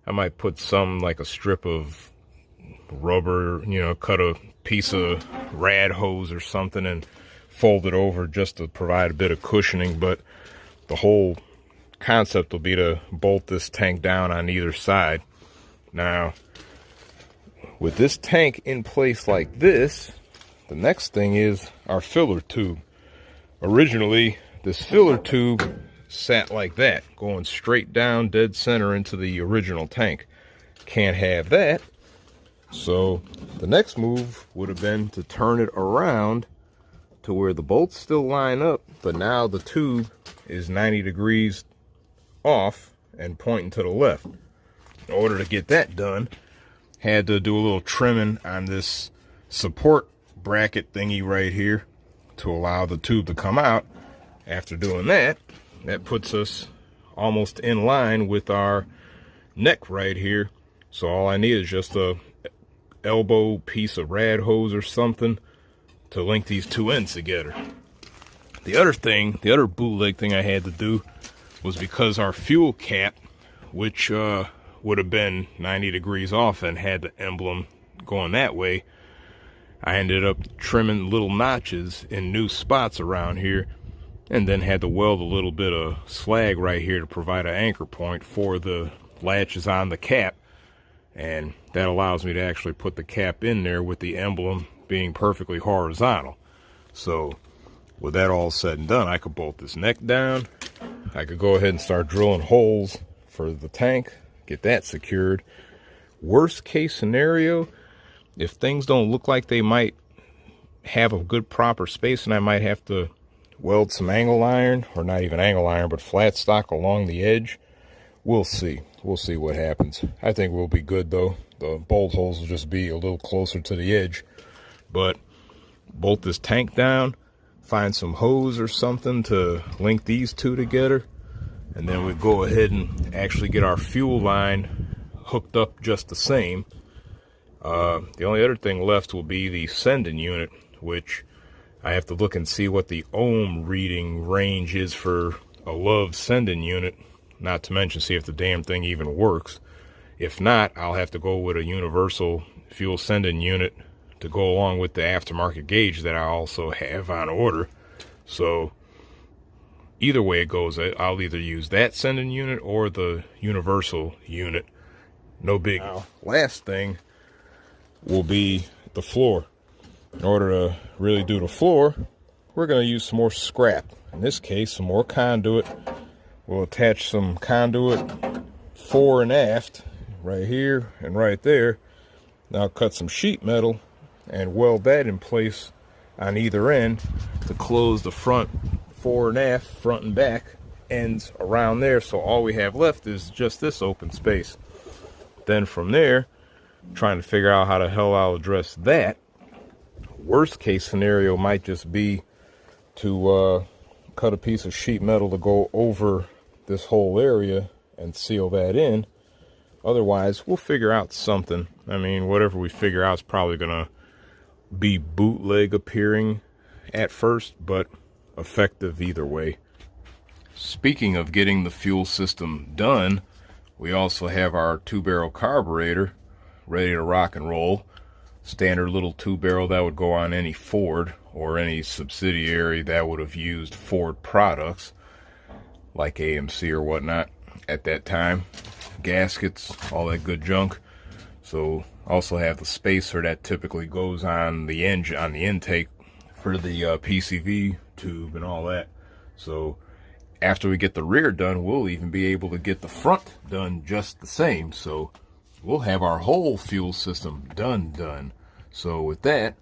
I might put some, like a strip of rubber, you know, cut a piece of rad hose or something and fold it over just to provide a bit of cushioning. But the whole concept will be to bolt this tank down on either side. Now, with this tank in place like this, the next thing is our filler tube. Originally, this filler tube sat like that, going straight down dead center into the original tank. Can't have that. So the next move would have been to turn it around to where the bolts still line up, but now the tube is 90 degrees off and pointing to the left. In order to get that done, had to do a little trimming on this support bracket thingy right here to allow the tube to come out. After doing that, that puts us almost in line with our neck right here. So all I need is just a elbow piece of rad hose or something to link these two ends together. The other bootleg thing I had to do was, because our fuel cap, which would have been 90 degrees off and had the emblem going that way, I ended up trimming little notches in new spots around here, and then had to weld a little bit of slag right here to provide an anchor point for the latches on the cap. And that allows me to actually put the cap in there with the emblem being perfectly horizontal. So with that all said and done, I could bolt this neck down. I could go ahead and start drilling holes for the tank, get that secured. Worst case scenario, if things don't look like they might have a good proper space, and I might have to weld some angle iron, or not even angle iron, but flat stock along the edge. We'll see. We'll see what happens. I think we'll be good though. The bolt holes will just be a little closer to the edge. But bolt this tank down, find some hose or something to link these two together, and then we go ahead and actually get our fuel line hooked up just the same. The only other thing left will be the sending unit, which I have to look and see what the ohm reading range is for a Love sending unit, not to mention see if the damn thing even works. If not, I'll have to go with a universal fuel sending unit to go along with the aftermarket gauge that I also have on order. So either way it goes, I'll either use that sending unit or the universal unit. No big. Last thing will be the floor. In order to really do the floor, we're going to use some more scrap. In this case, some more conduit. We'll attach some conduit fore and aft right here and right there. Now cut some sheet metal and weld that in place on either end to close the front fore and aft, front and back ends around there. So all we have left is just this open space. Then from there, trying to figure out how the hell I'll address that. Worst case scenario might just be to cut a piece of sheet metal to go over this whole area and seal that in. Otherwise, we'll figure out something. I mean, whatever we figure out is probably gonna be bootleg appearing at first, but effective either way. Speaking of getting the fuel system done, we also have our 2-barrel carburetor ready to rock and roll. Standard little 2-barrel that would go on any Ford or any subsidiary that would have used Ford products like AMC or whatnot at that time. Gaskets, all that good junk. So also have the spacer that typically goes on the engine, on the intake for the PCV tube and all that. So after we get the rear done, we'll even be able to get the front done just the same. So we'll have our whole fuel system done. So with that,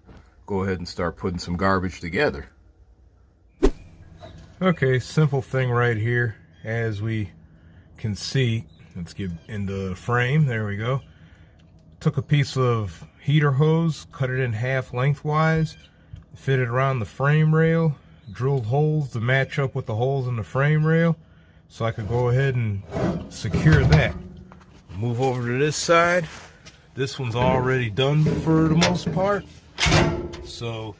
go ahead and start putting some garbage together. Okay, simple thing right here. As we can see, let's get into the frame. There we go. Took a piece of heater hose, cut it in half lengthwise, fit it around the frame rail, drilled holes to match up with the holes in the frame rail so I could go ahead and secure that. Move over to this side. This one's already done for the most part, so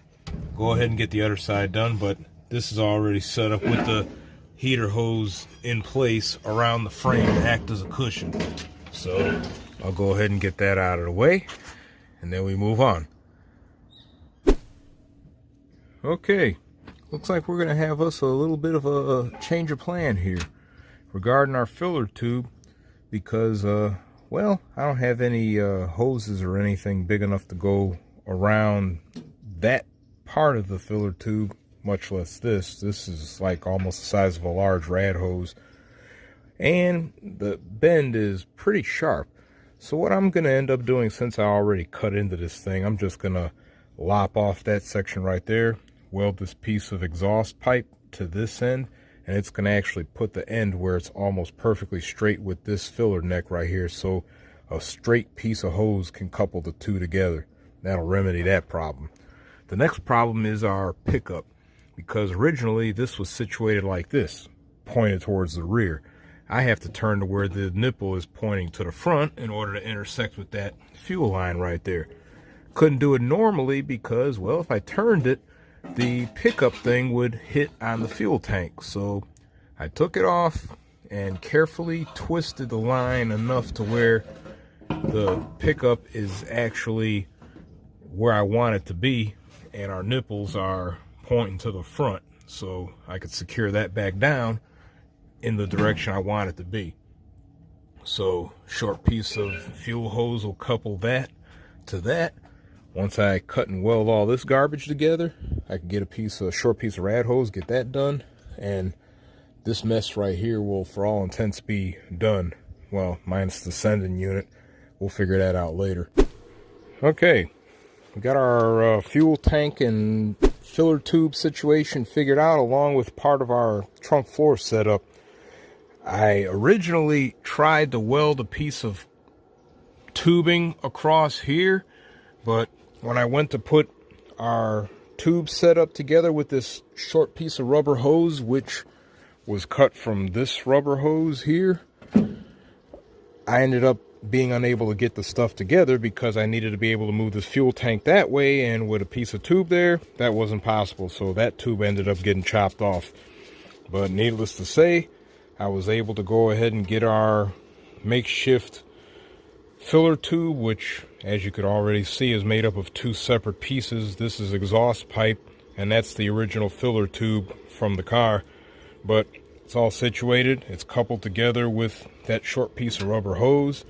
go ahead and get the other side done, but this is already set up with the heater hose in place around the frame to act as a cushion. So I'll go ahead and get that out of the way, and then we move on. Okay, looks like we're gonna have us a little bit of a change of plan here regarding our filler tube, because well, I don't have any hoses or anything big enough to go around that part of the filler tube, much less this. This is like almost the size of a large rad hose, and the bend is pretty sharp. So what I'm gonna end up doing, since I already cut into this thing, I'm just gonna lop off that section right there, weld this piece of exhaust pipe to this end, and it's gonna actually put the end where it's almost perfectly straight with this filler neck right here, so a straight piece of hose can couple the two together. That'll remedy that problem. The next problem is our pickup, because originally this was situated like this, pointed towards the rear. I have to turn to where the nipple is pointing to the front in order to intersect with that fuel line right there. Couldn't do it normally because, well, if I turned it, the pickup thing would hit on the fuel tank. So I took it off and carefully twisted the line enough to where the pickup is actually where I want it to be, and our nipples are pointing to the front, so I could secure that back down in the direction I want it to be. So short piece of fuel hose will couple that to that. Once I cut and weld all this garbage together, I can get a short piece of rad hose, get that done, and this mess right here will, for all intents, be done. Well, minus the sending unit. We'll figure that out later. Okay, we got our fuel tank and filler tube situation figured out, along with part of our trunk floor setup. I originally tried to weld a piece of tubing across here, but when I went to put our tube setup together with this short piece of rubber hose, which was cut from this rubber hose here, I ended up being unable to get the stuff together because I needed to be able to move this fuel tank that way, and with a piece of tube there, that wasn't possible. So that tube ended up getting chopped off. But needless to say, I was able to go ahead and get our makeshift filler tube, which, as you could already see, is made up of two separate pieces. This is exhaust pipe, and that's the original filler tube from the car. But it's all situated. It's coupled together with that short piece of rubber hose.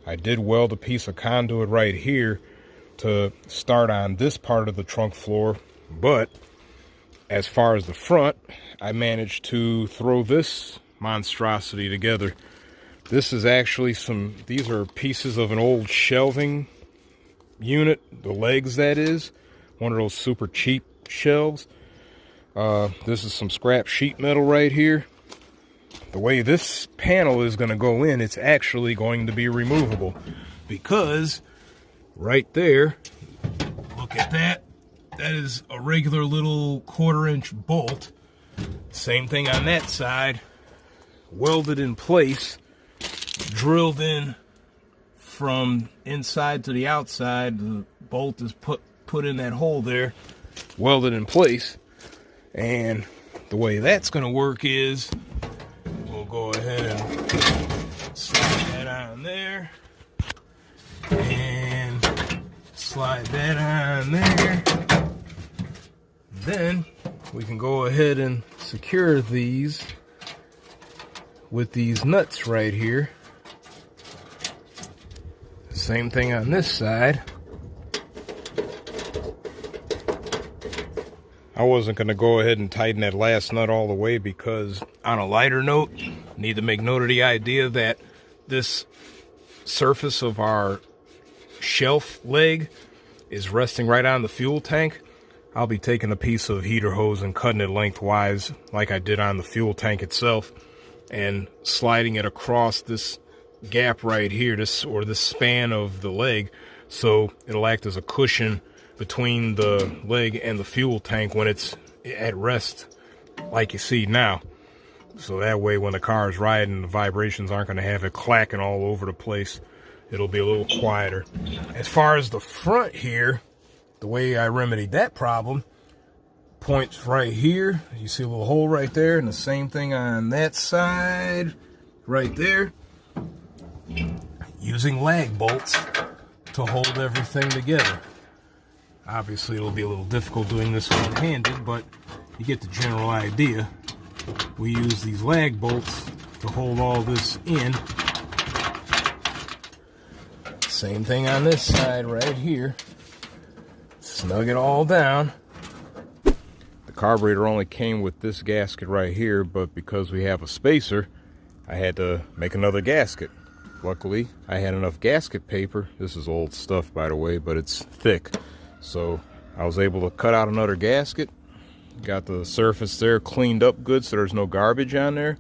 I did weld a piece of conduit right here to start on this part of the trunk floor, but as far as the front, I managed to throw this monstrosity together. This is actually these are pieces of an old shelving unit, the legs, that is, one of those super cheap shelves. This is some scrap sheet metal right here. The way this panel is going to go in, it's actually going to be removable, because right there, look at that, that is a regular little 1/4-inch bolt. Same thing on that side, welded in place, drilled in from inside to the outside. The bolt is put in that hole there, welded in place. And the way that's going to work is we'll go ahead and slide that on there and slide that on there. Then we can go ahead and secure these with these nuts right here. Same thing on this side. I wasn't going to go ahead and tighten that last nut all the way because, on a lighter note, need to make note of the idea that this surface of our shelf leg is resting right on the fuel tank, I'll be taking a piece of heater hose and cutting it lengthwise like I did on the fuel tank itself, and sliding it across this gap right here, this span of the leg, so it'll act as a cushion between the leg and the fuel tank when it's at rest, like you see now. So that way when the car is riding, the vibrations aren't going to have it clacking all over the place. It'll be a little quieter. As far as the front here, the way I remedied that problem, points right here. You see a little hole right there, and the same thing on that side right there. Using lag bolts to hold everything together. Obviously it'll be a little difficult doing this one-handed, but you get the general idea. We use these lag bolts to hold all this in. Same thing on this side right here. Snug it all down. The carburetor only came with this gasket right here, but because we have a spacer, I had to make another gasket. Luckily, I had enough gasket paper. This is old stuff, by the way, but it's thick. So I was able to cut out another gasket. Got the surface there cleaned up good so there's no garbage on there.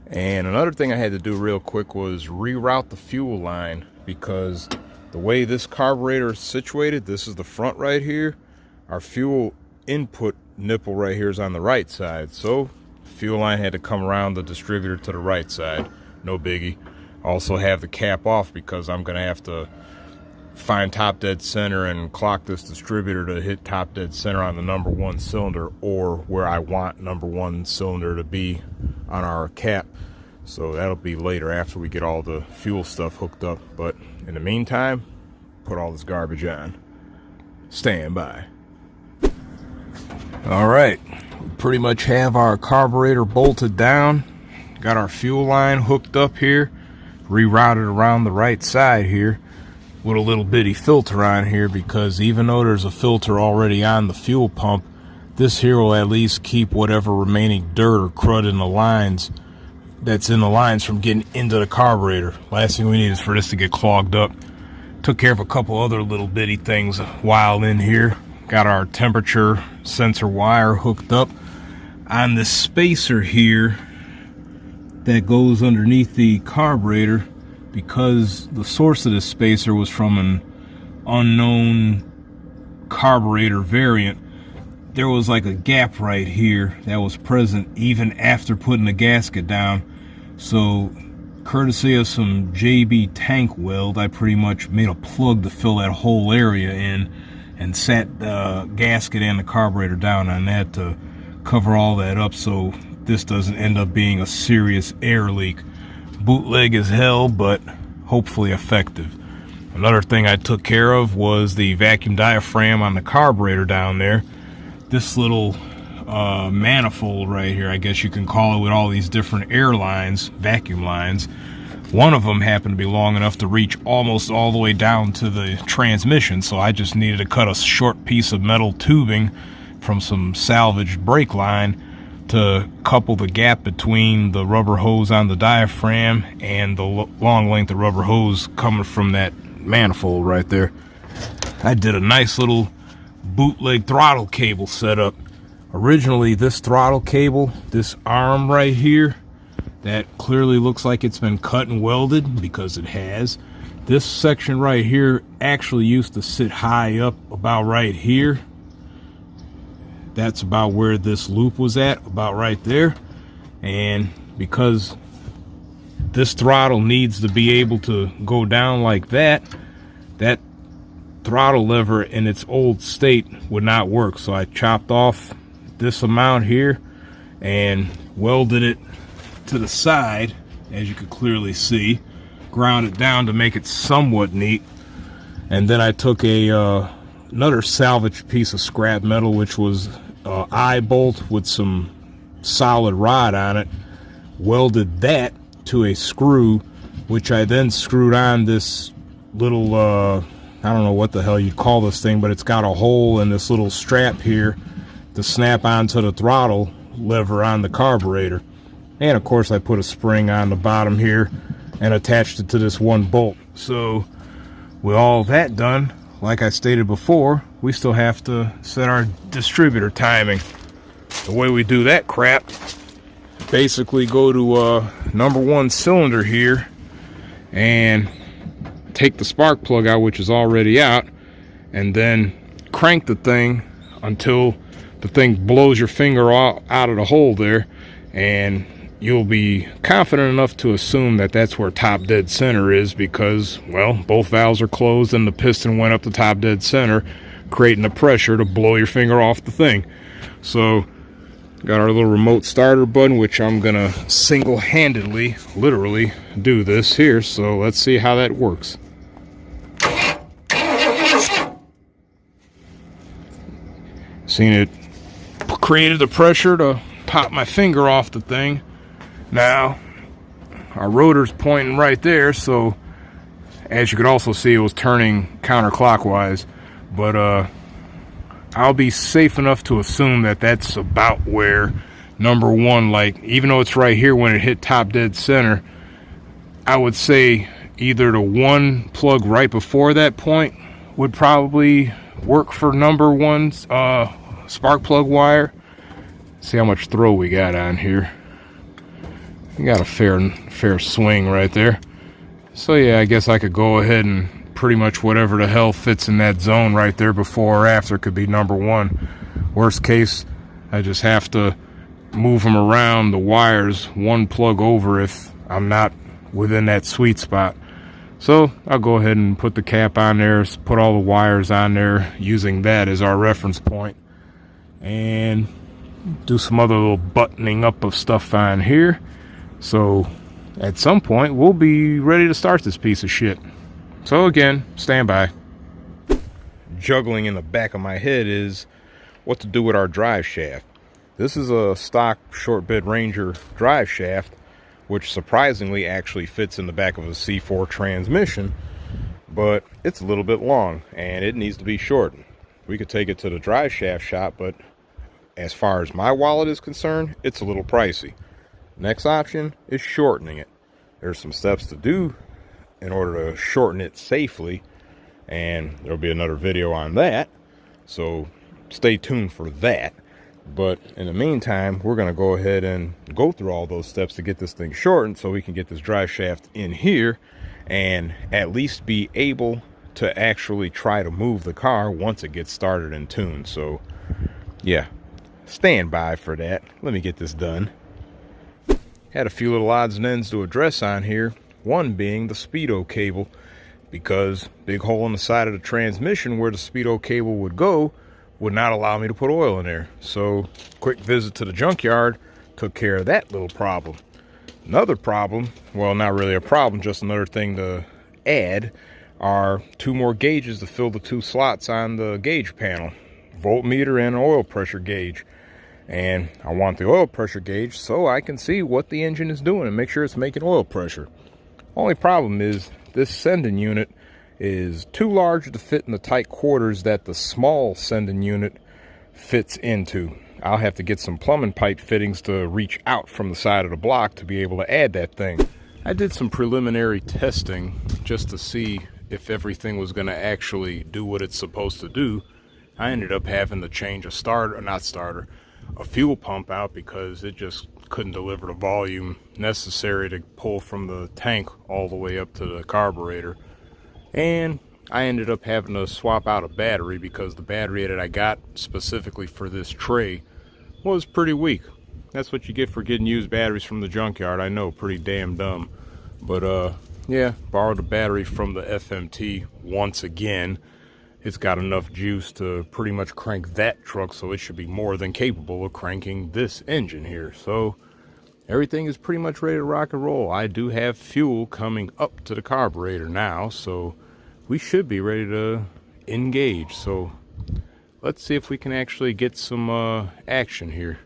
And another thing I had to do real quick was reroute the fuel line, because the way this carburetor is situated, this is the front right here. Our fuel input nipple right here is on the right side. So fuel line had to come around the distributor to the right side. No biggie. Also have the cap off because I'm going to have to find top dead center and clock this distributor to hit top dead center on the number 1 cylinder, or where I want number 1 cylinder to be on our cap. So that'll be later after we get all the fuel stuff hooked up. But in the meantime, put all this garbage on. Stand by. All right, we pretty much have our carburetor bolted down. Got our fuel line hooked up here. Rerouted around the right side here with a little bitty filter on here, because even though there's a filter already on the fuel pump, this here will at least keep whatever remaining dirt or crud in the lines that's in the lines from getting into the carburetor. Last thing we need is for this to get clogged up. Took care of a couple other little bitty things while in here. Got our temperature sensor wire hooked up on this spacer here that goes underneath the carburetor, because the source of this spacer was from an unknown carburetor variant. There was like a gap right here that was present even after putting the gasket down. So courtesy of some JB tank weld, I pretty much made a plug to fill that whole area in and sat the gasket and the carburetor down on that to cover all that up, so this doesn't end up being a serious air leak. Bootleg as hell, but hopefully effective. Another thing I took care of was the vacuum diaphragm on the carburetor down there. This little manifold right here, I guess you can call it, with all these different air lines, vacuum lines. One of them happened to be long enough to reach almost all the way down to the transmission, so I just needed to cut a short piece of metal tubing from some salvaged brake line to couple the gap between the rubber hose on the diaphragm and the long length of rubber hose coming from that manifold right there. I did a nice little bootleg throttle cable setup. Originally, this throttle cable, this arm right here, that clearly looks like it's been cut and welded, because it has. This section right here actually used to sit high up about right here. That's about where this loop was at, about right there. And because this throttle needs to be able to go down like that, that throttle lever in its old state would not work. So I chopped off this amount here and welded it to the side, as you can clearly see. Ground it down to make it somewhat neat. And then I took a another salvaged piece of scrap metal, which was eye bolt with some solid rod on it, welded that to a screw, which I then screwed on this little I don't know what the hell you'd call this thing, but it's got a hole in this little strap here to snap onto the throttle lever on the carburetor. And of course I put a spring on the bottom here and attached it to this one bolt. So with all that done, like I stated before, we still have to set our distributor timing. The way we do that crap, basically go to number 1 cylinder here and take the spark plug out, which is already out, and then crank the thing until the thing blows your finger out of the hole there, and you'll be confident enough to assume that that's where top dead center is, because, well, both valves are closed and the piston went up to top dead center, creating the pressure to blow your finger off the thing. So got our little remote starter button, which I'm gonna single-handedly, literally, do this here. So let's see how that works. Seen it created the pressure to pop my finger off the thing. Now our rotor's pointing right there, so as you could also see, it was turning counterclockwise, but I'll be safe enough to assume that that's about where number 1, like, even though it's right here when it hit top dead center, I would say either the 1 plug right before that point would probably work for number 1's spark plug wire. See how much throw we got on here. We got a fair swing right there. So yeah, I guess I could go ahead and pretty much whatever the hell fits in that zone right there before or after could be number 1. Worst case, I just have to move them around the wires 1 plug over if I'm not within that sweet spot. So I'll go ahead and put the cap on there, put all the wires on there using that as our reference point, and do some other little buttoning up of stuff on here. So at some point we'll be ready to start this piece of shit. So again, stand by. Juggling in the back of my head is what to do with our drive shaft. This is a stock short bed Ranger drive shaft, which surprisingly actually fits in the back of a C4 transmission, but it's a little bit long and it needs to be shortened. We could take it to the drive shaft shop, but as far as my wallet is concerned, it's a little pricey. Next option is shortening it. There's some steps to do in order to shorten it safely, and there'll be another video on that, so stay tuned for that. But in the meantime, we're going to go ahead and go through all those steps to get this thing shortened so we can get this drive shaft in here and at least be able to actually try to move the car once it gets started and tuned. So yeah, stand by for that. Let me get this done. Had a few little odds and ends to address on here, one being the speedo cable, because big hole in the side of the transmission where the speedo cable would go would not allow me to put oil in there. So quick visit to the junkyard took care of that little problem. Another problem, well, not really a problem, just another thing to add, are 2 more gauges to fill the 2 slots on the gauge panel, voltmeter and an oil pressure gauge. And I want the oil pressure gauge so I can see what the engine is doing and make sure it's making oil pressure. Only problem is this sending unit is too large to fit in the tight quarters that the small sending unit fits into. I'll have to get some plumbing pipe fittings to reach out from the side of the block to be able to add that thing. I did some preliminary testing just to see if everything was going to actually do what it's supposed to do. I ended up having to change a fuel pump out because it just couldn't deliver the volume necessary to pull from the tank all the way up to the carburetor. And I ended up having to swap out a battery because the battery that I got specifically for this tray was pretty weak. That's what you get for getting used batteries from the junkyard. I know, pretty damn dumb. But yeah, borrowed a battery from the FMT once again. It's got enough juice to pretty much crank that truck, so it should be more than capable of cranking this engine here. So everything is pretty much ready to rock and roll. I do have fuel coming up to the carburetor now, so we should be ready to engage. So let's see if we can actually get some action here.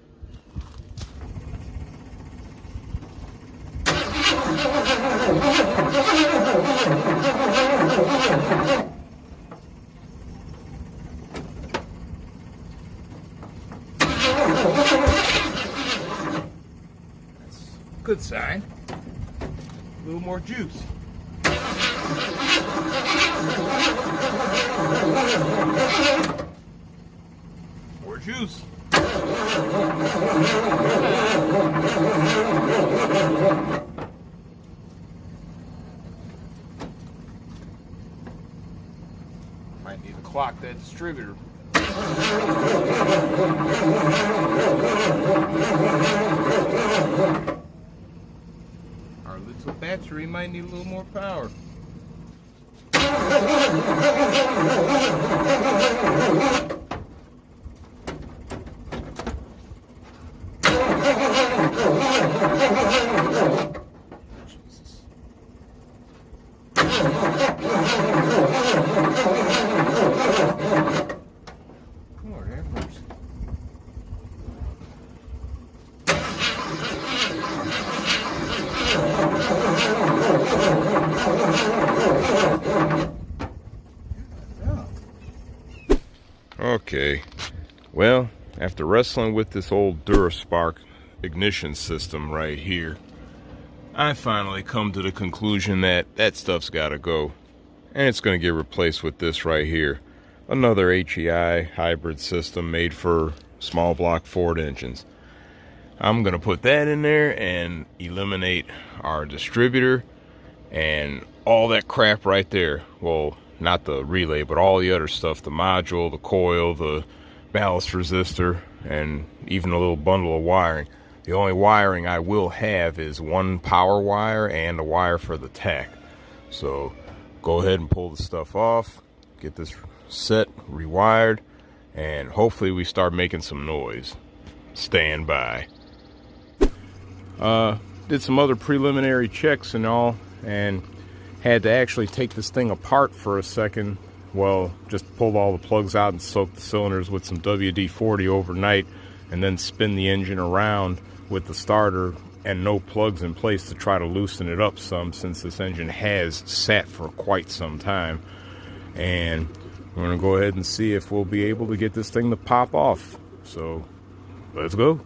Good sign. A little more juice. More juice. Might need to clock that distributor. Our little battery might need a little more power. Jesus. Lord have mercy. Okay, well, after wrestling with this old DuraSpark ignition system right here, I finally come to the conclusion that that stuff's gotta go. And it's gonna get replaced with this right here. Another HEI hybrid system made for small block Ford engines. I'm gonna put that in there and eliminate our distributor and all that crap right there. Well, not the relay, but all the other stuff, the module, the coil, the ballast resistor, and even a little bundle of wiring. The only wiring I will have is one power wire and a wire for the tach. So go ahead and pull the stuff off, get this set, rewired, and hopefully we start making some noise. Stand by. Did some other preliminary checks and all, and had to actually take this thing apart for a second. Well, just pulled all the plugs out and soaked the cylinders with some WD-40 overnight, and then spin the engine around with the starter and no plugs in place to try to loosen it up some, since this engine has sat for quite some time. And we're gonna go ahead and see if we'll be able to get this thing to pop off. So let's go.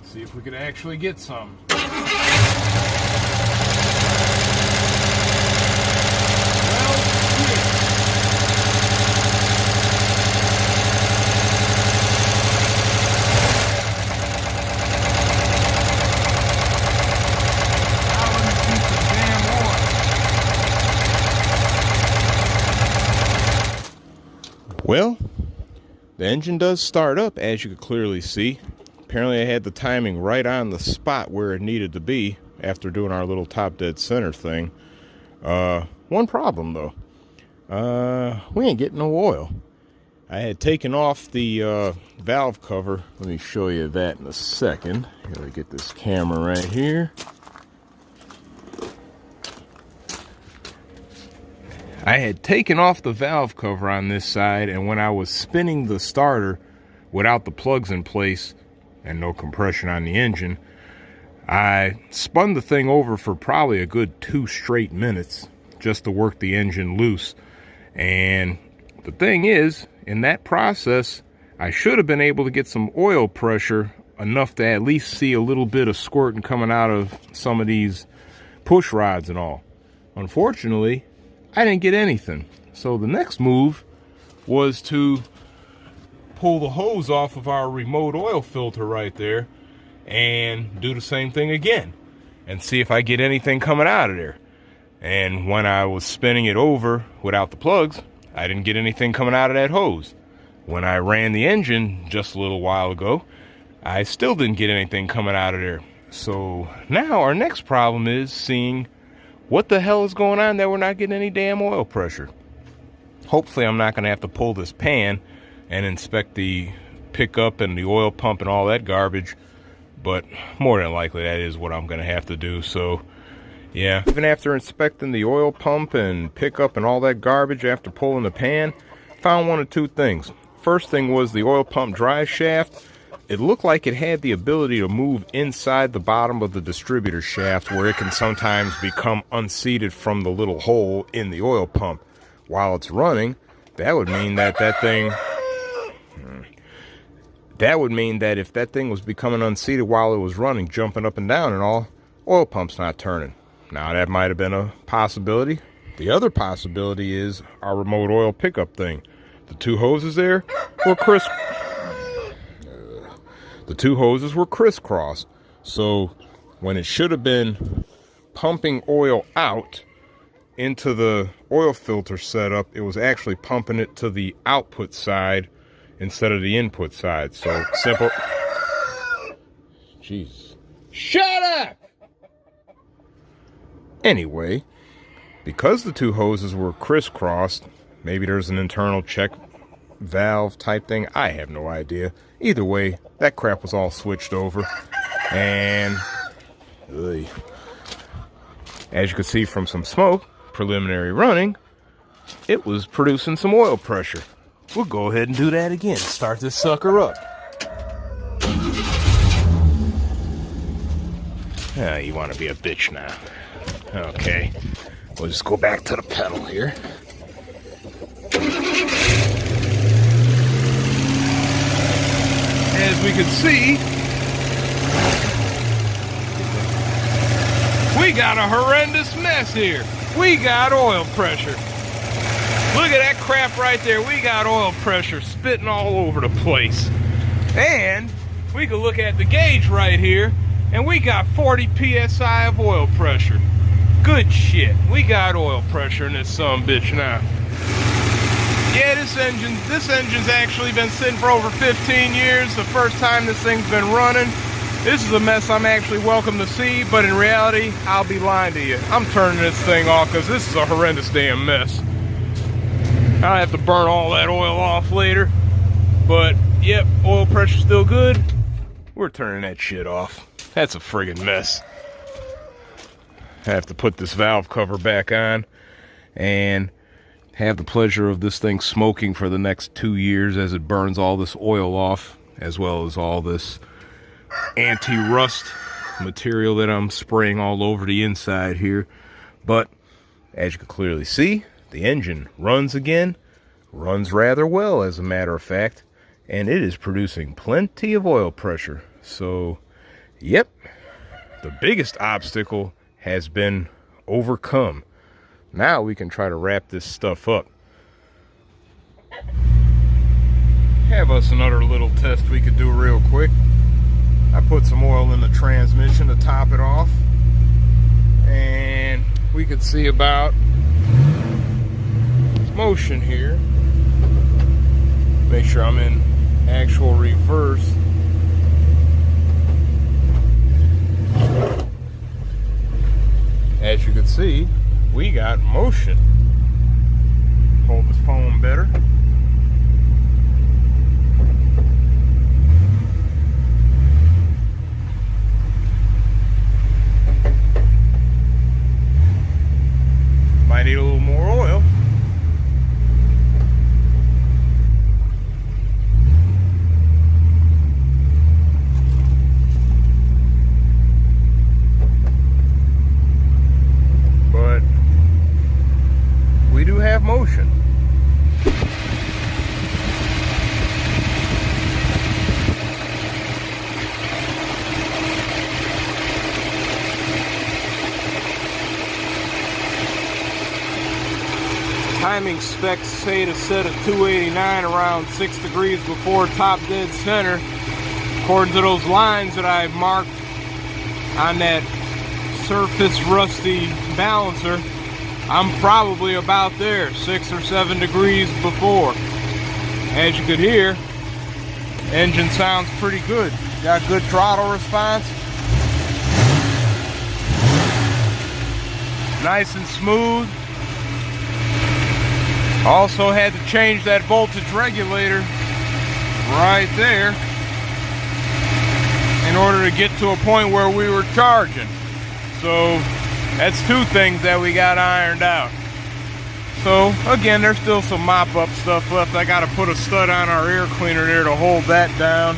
See if we could actually get some. Well, the engine does start up, as you can clearly see. Apparently I had the timing right on the spot where it needed to be after doing our little top dead center thing. One problem though, we ain't getting no oil. I had taken off the valve cover. Let me show you that in a second. Gotta get this camera right here. I had taken off the valve cover on this side, and when I was spinning the starter without the plugs in place and no compression on the engine, I spun the thing over for probably a good 2 straight minutes just to work the engine loose. And the thing is, in that process, I should have been able to get some oil pressure enough to at least see a little bit of squirting coming out of some of these push rods and all. Unfortunately, I didn't get anything. So the next move was to pull the hose off of our remote oil filter right there and do the same thing again and see if I get anything coming out of there. And when I was spinning it over without the plugs, I didn't get anything coming out of that hose. When I ran the engine just a little while ago, I still didn't get anything coming out of there. So now our next problem is seeing what the hell is going on that we're not getting any damn oil pressure. Hopefully I'm not going to have to pull this pan and inspect the pickup and the oil pump and all that garbage, but more than likely that is what I'm going to have to do. So yeah, even after inspecting the oil pump and pickup and all that garbage after pulling the pan, found one of two things. First thing was the oil pump drive shaft. It looked like it had the ability to move inside the bottom of the distributor shaft, where it can sometimes become unseated from the little hole in the oil pump. While it's running, that would mean that that would mean that if that thing was becoming unseated while it was running, jumping up and down and all, oil pump's not turning. Now, that might have been a possibility. The other possibility is our remote oil pickup thing. The two hoses there were crisscrossed. So when it should have been pumping oil out into the oil filter setup, it was actually pumping it to the output side instead of the input side. So simple. Jeez. Shut up! Anyway, because the two hoses were crisscrossed, maybe there's an internal check valve type thing. I have no idea. Either way, that crap was all switched over. And as you can see from some smoke, preliminary running, it was producing some oil pressure. We'll go ahead and do that again. Start this sucker up. Ah, you want to be a bitch now. Okay, we'll just go back to the pedal here. As we can see, we got a horrendous mess here. We got oil pressure. Look at that crap right there. We got oil pressure spitting all over the place. And we can look at the gauge right here, and we got 40 psi of oil pressure. Good shit. We got oil pressure in this sumbitch now. Yeah, this engine's actually been sitting for over 15 years. The first time this thing's been running. This is a mess I'm actually welcome to see, but in reality, I'll be lying to you. I'm turning this thing off because this is a horrendous damn mess. I'll have to burn all that oil off later. But, yep, oil pressure's still good. We're turning that shit off. That's a friggin' mess. I have to put this valve cover back on and have the pleasure of this thing smoking for the next 2 years as it burns all this oil off, as well as all this anti-rust material that I'm spraying all over the inside here. But as you can clearly see, the engine runs again, runs rather well as a matter of fact, and it is producing plenty of oil pressure. So, yep, the biggest obstacle has been overcome. Now we can try to wrap this stuff up. Have us another little test we could do real quick. I put some oil in the transmission to top it off, and we could see about motion here. Make sure I'm in actual reverse. As you can see, we got motion. Hold this phone better. Might need a little more oil. But we do have motion. Timing specs say to set at 289 around 6 degrees before top dead center. According to those lines that I've marked on that surface rusty balancer, I'm probably about there, 6 or 7 degrees before. As you could hear, engine sounds pretty good. Got good throttle response. Nice and smooth. Also had to change that voltage regulator right there in order to get to a point where we were charging. So that's two things that we got ironed out. So again, there's still some mop-up stuff left. I got to put a stud on our air cleaner there to hold that down.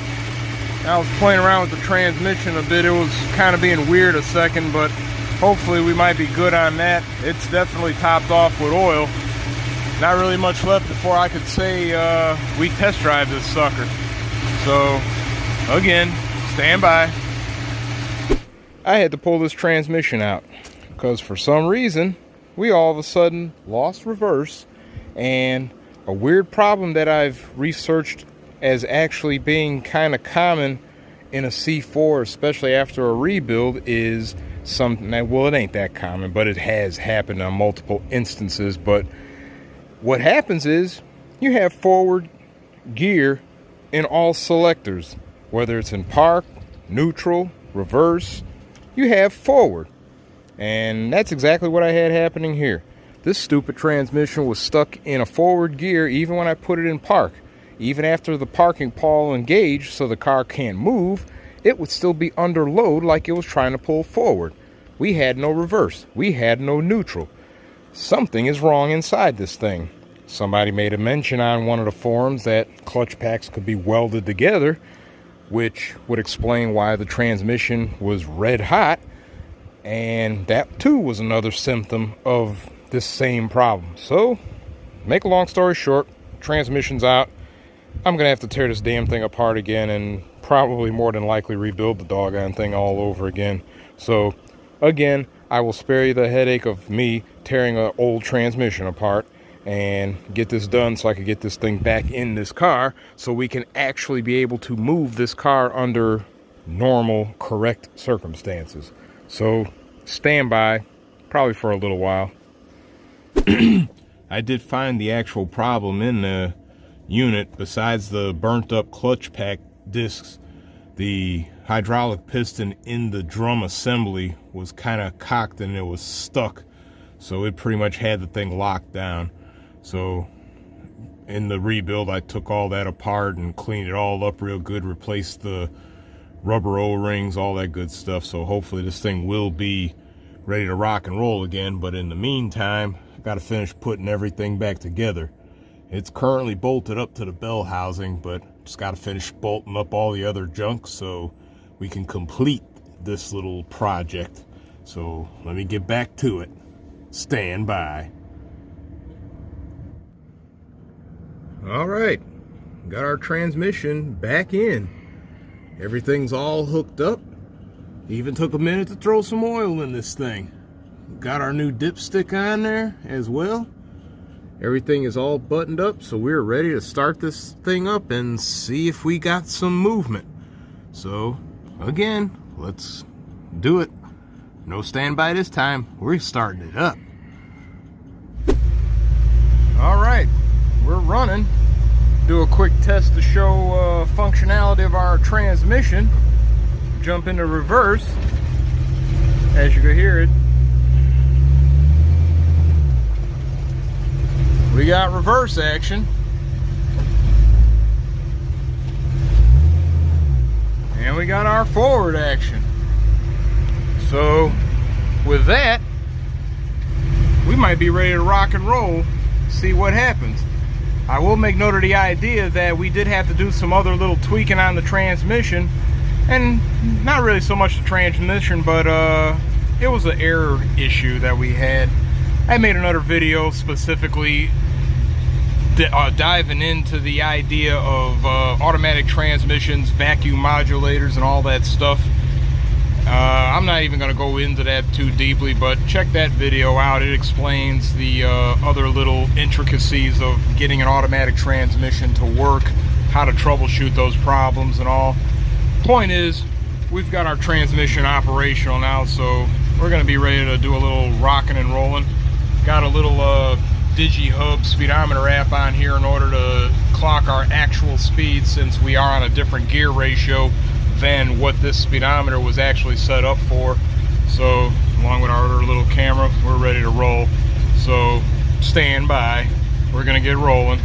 I was playing around with the transmission a bit. It was kind of being weird a second, but hopefully we might be good on that. It's definitely topped off with oil. not really much left before I could say we test drive this sucker. So again, stand by. I had to pull this transmission out because for some reason we all of a sudden lost reverse, and a weird problem that I've researched as actually being kind of common in a C4, especially after a rebuild, is something that, well, it ain't that common, but it has happened on multiple instances. But what happens is you have forward gear in all selectors, whether it's in park, neutral, reverse, you have forward. And that's exactly what I had happening here. This stupid transmission was stuck in a forward gear even when I put it in park. Even after the parking pawl engaged so the car can't move, it would still be under load like it was trying to pull forward. We had no reverse. We had no neutral. Something is wrong inside this thing. Somebody made a mention on one of the forums that clutch packs could be welded together, which would explain why the transmission was red hot. And that too was another symptom of this same problem. So, make a long story short, transmission's out. I'm gonna have to tear this damn thing apart again and probably more than likely rebuild the doggone thing all over again. So, again, I will spare you the headache of me tearing an old transmission apart and get this done so I can get this thing back in this car so we can actually be able to move this car under normal, correct circumstances. So, stand by, probably for a little while. I did find the actual problem in the unit. Besides the burnt up clutch pack discs, the hydraulic piston in the drum assembly was kind of cocked and it was stuck. So it pretty much had the thing locked down. So in the rebuild, I took all that apart and cleaned it all up real good, replaced the rubber O-rings, all that good stuff. So hopefully this thing will be ready to rock and roll again. But in the meantime, I got to finish putting everything back together. It's currently bolted up to the bell housing, but just got to finish bolting up all the other junk so we can complete this little project. So let me get back to it. Stand by. All right, got our transmission back in. Everything's all hooked up. Even took a minute to throw some oil in this thing. Got our new dipstick on there as well. Everything is all buttoned up, so we're ready to start this thing up and see if we got some movement. So, again, let's do it. No standby this time. We're starting it up. All right, we're running. Do a quick test to show functionality of our transmission. Jump into reverse. As you can hear it, we got reverse action. And we got our forward action. So with that, we might be ready to rock and roll, see what happens. I will make note of the idea that we did have to do some other little tweaking on the transmission, and not really so much the transmission, but it was an error issue that we had. I made another video specifically diving into the idea of automatic transmissions, vacuum modulators, and all that stuff. I'm not even going to go into that too deeply, but check that video out. It explains the other little intricacies of getting an automatic transmission to work, how to troubleshoot those problems and all. Point is, we've got our transmission operational now, so we're going to be ready to do a little rocking and rolling. Got a little digi-hub speedometer app on here in order to clock our actual speed, since we are on a different gear ratio than what this speedometer was actually set up for. So along with our other little camera, we're ready to roll. So stand by, we're gonna get rolling.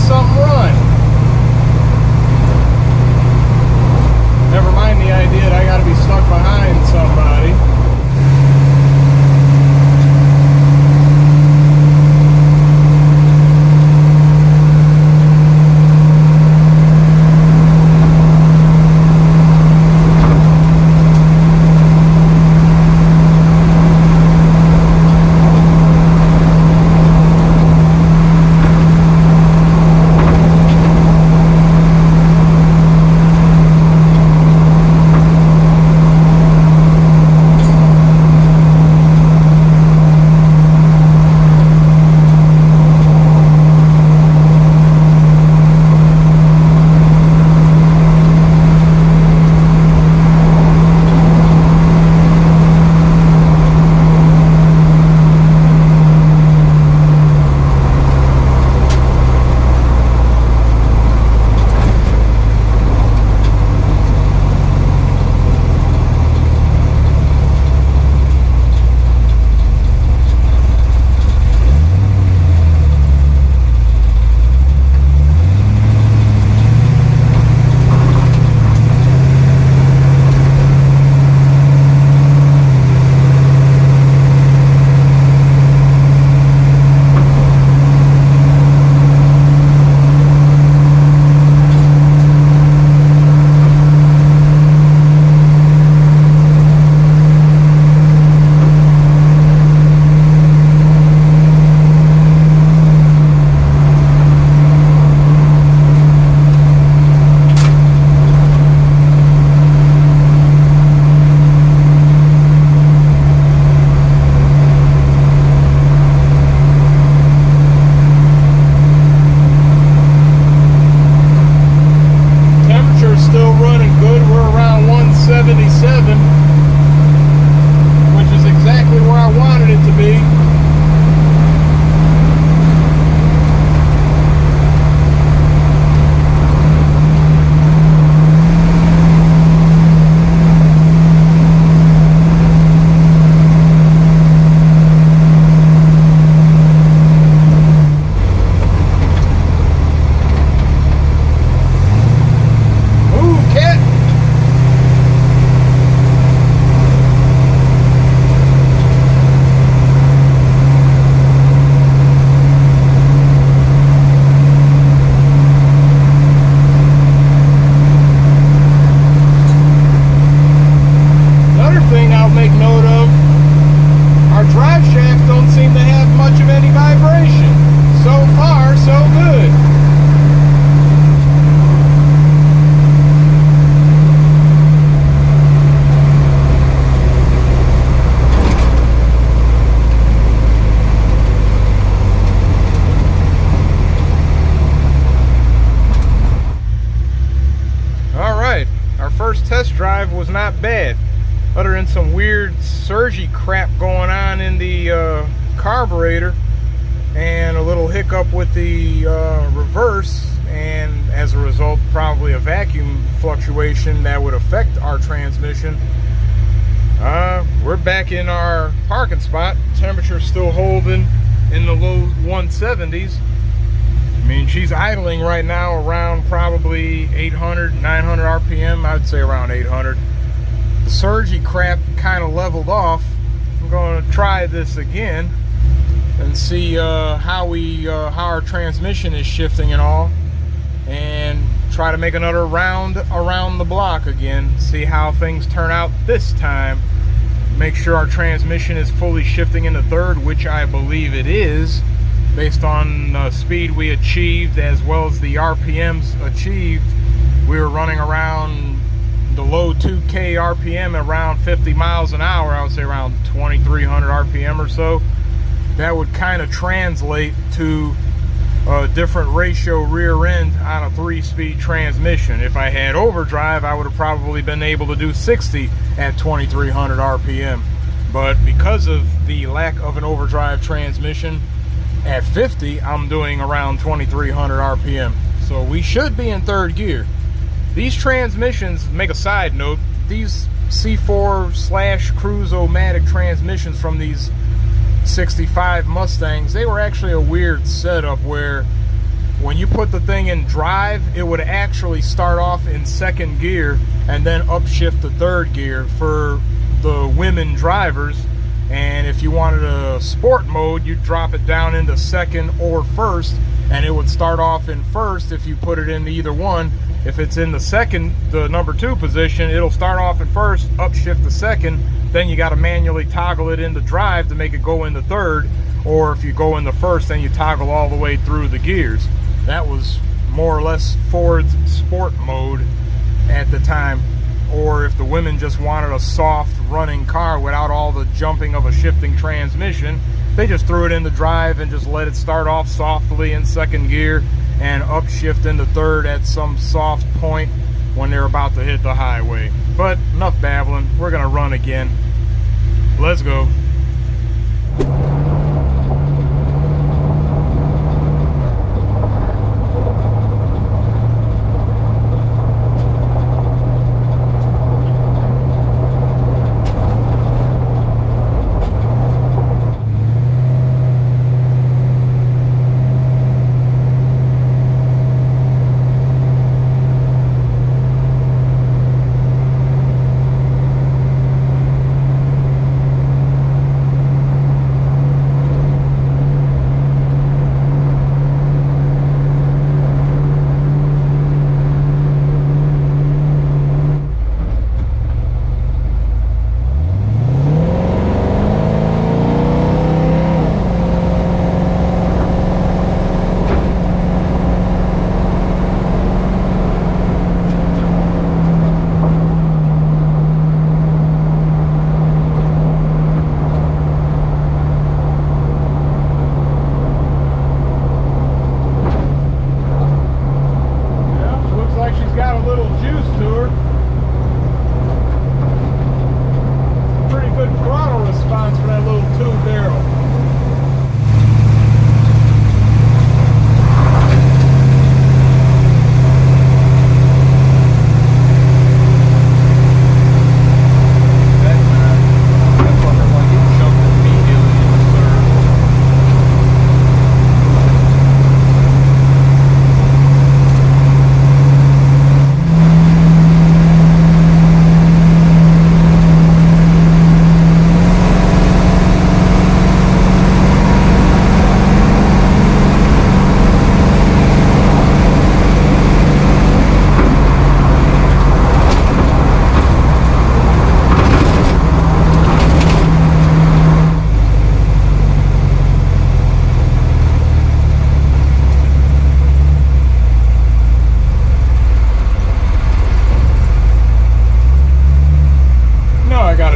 something run. Never mind the idea that I gotta be stuck behind somebody. Test drive was not bad, other than some weird surgy crap going on in the carburetor and a little hiccup with the reverse, and as a result probably a vacuum fluctuation that would affect our transmission. We're back in our parking spot. Temperature's still holding in the low 170s. I mean, she's idling right now around probably 800, 900 RPM. I'd say around 800. The surgy crap kind of leveled off. I'm going to try this again and see how our transmission is shifting and all, and try to make another round around the block again. See how things turn out this time. Make sure our transmission is fully shifting into third, which I believe it is, based on the speed we achieved as well as the RPMs achieved. We were running around the low 2K RPM at around 50 miles an hour. I would say around 2,300 RPM or so. That would kind of translate to a different ratio rear end on a 3-speed transmission. If I had overdrive, I would have probably been able to do 60 at 2,300 RPM. But because of the lack of an overdrive transmission, at 50, I'm doing around 2,300 RPM. So we should be in third gear. These transmissions, make a side note, these C4/Cruise-O-Matic transmissions from these 65 Mustangs, they were actually a weird setup where when you put the thing in drive, it would actually start off in second gear and then upshift to third gear for the women drivers. And if you wanted a sport mode, you'd drop it down into second or first, and it would start off in first if you put it in either one. If it's in the second, the number 2 position, it'll start off in first, upshift to second, then you got to manually toggle it into drive to make it go into third. Or if you go in the first, then you toggle all the way through the gears. That was more or less Ford's sport mode at the time. Or if the women just wanted a soft running car without all the jumping of a shifting transmission, they just threw it into drive and just let it start off softly in second gear and upshift into third at some soft point when they're about to hit the highway. But enough babbling, we're gonna run again. Let's go.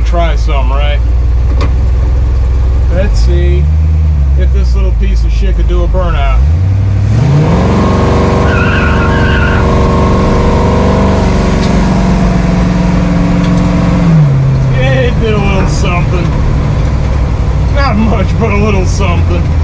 Try some, right? Let's see if this little piece of shit could do a burnout. Yeah, it did a little something. Not much, but a little something.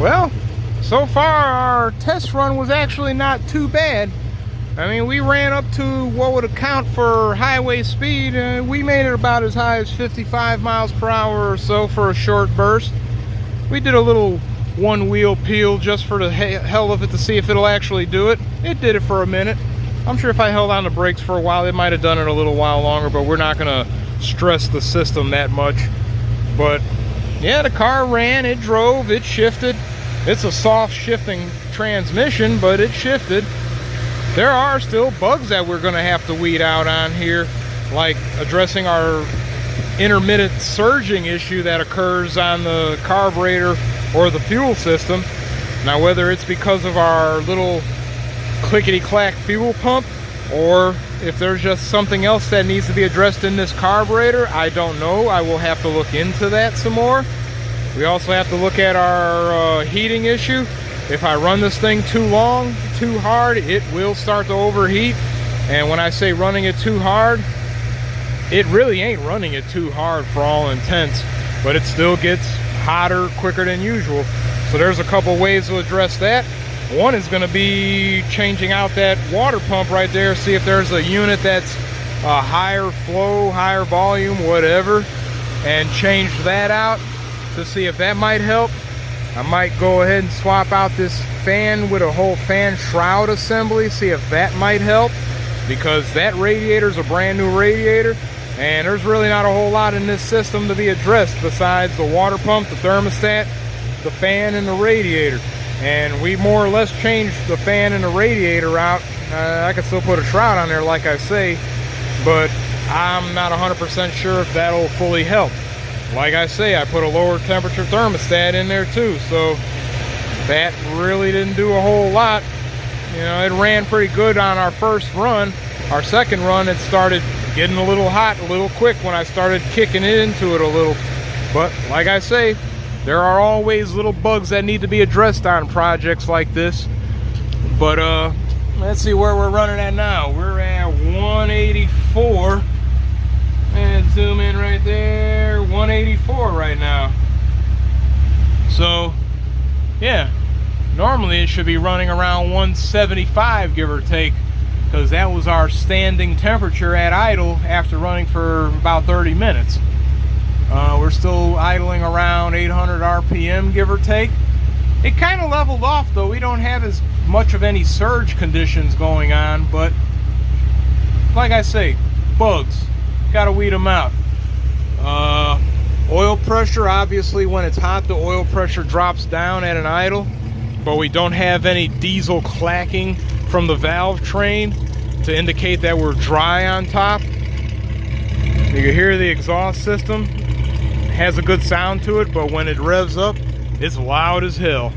Well, so far our test run was actually not too bad. I mean, we ran up to what would account for highway speed, and we made it about as high as 55 miles per hour or so for a short burst. We did a little one-wheel peel just for the hell of it to see if it'll actually do it. It did it for a minute. I'm sure if I held on the brakes for a while, it might have done it a little while longer, but we're not going to stress the system that much. But yeah, the car ran, it drove, it shifted. It's a soft shifting transmission, but it shifted. There are still bugs that we're going to have to weed out on here, like addressing our intermittent surging issue that occurs on the carburetor or the fuel system. Now, whether it's because of our little clickety-clack fuel pump, or if there's just something else that needs to be addressed in this carburetor, I don't know. I will have to look into that some more. We also have to look at our heating issue. If I run this thing too long, too hard, it will start to overheat. And when I say running it too hard, it really ain't running it too hard for all intents, but it still gets hotter quicker than usual. So there's a couple ways to address that. One is going to be changing out that water pump right there, see if there's a unit that's higher flow, higher volume, whatever, and change that out to see if that might help. I might go ahead and swap out this fan with a whole fan shroud assembly, see if that might help, because that radiator is a brand new radiator, and there's really not a whole lot in this system to be addressed besides the water pump, the thermostat, the fan, and the radiator. And we more or less changed the fan and the radiator out. I could still put a shroud on there, like I say, but I'm not 100% sure if that'll fully help. Like I say, I put a lower temperature thermostat in there too, so that really didn't do a whole lot. You know, it ran pretty good on our first run. Our second run, it started getting a little hot a little quick when I started kicking it into it a little. But like I say, there are always little bugs that need to be addressed on projects like this. But let's see where we're running at now. We're at 184. And zoom in right there, 184 right now. So yeah, normally it should be running around 175, give or take, because that was our standing temperature at idle after running for about 30 minutes. We're still idling around 800 RPM, give or take. It kind of leveled off though. We don't have as much of any surge conditions going on, but like I say, bugs, gotta weed them out. Oil pressure, obviously when it's hot the oil pressure drops down at an idle, but we don't have any diesel clacking from the valve train to indicate that we're dry on top. You can hear the exhaust system, has a good sound to it, but when it revs up, it's loud as hell.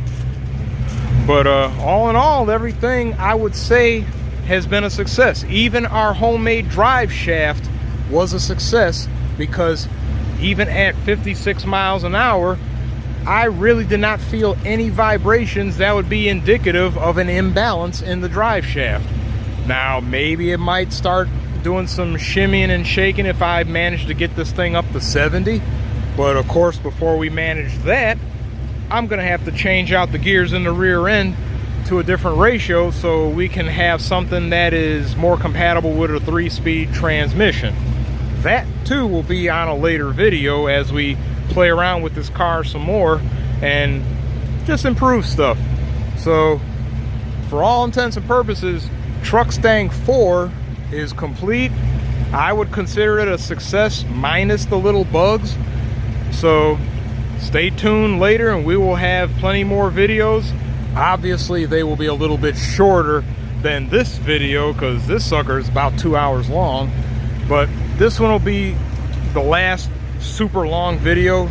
But all in all, everything I would say has been a success. Even our homemade drive shaft was a success, because even at 56 miles an hour, I really did not feel any vibrations that would be indicative of an imbalance in the drive shaft. Now, maybe it might start doing some shimmying and shaking if I manage to get this thing up to 70. But of course, before we manage that, I'm gonna have to change out the gears in the rear end to a different ratio so we can have something that is more compatible with a 3-speed transmission. That too will be on a later video as we play around with this car some more and just improve stuff. So for all intents and purposes, Truckstang 4 is complete. I would consider it a success minus the little bugs. So stay tuned later and we will have plenty more videos. Obviously they will be a little bit shorter than this video because this sucker is about 2 hours long, but this one will be the last super long video.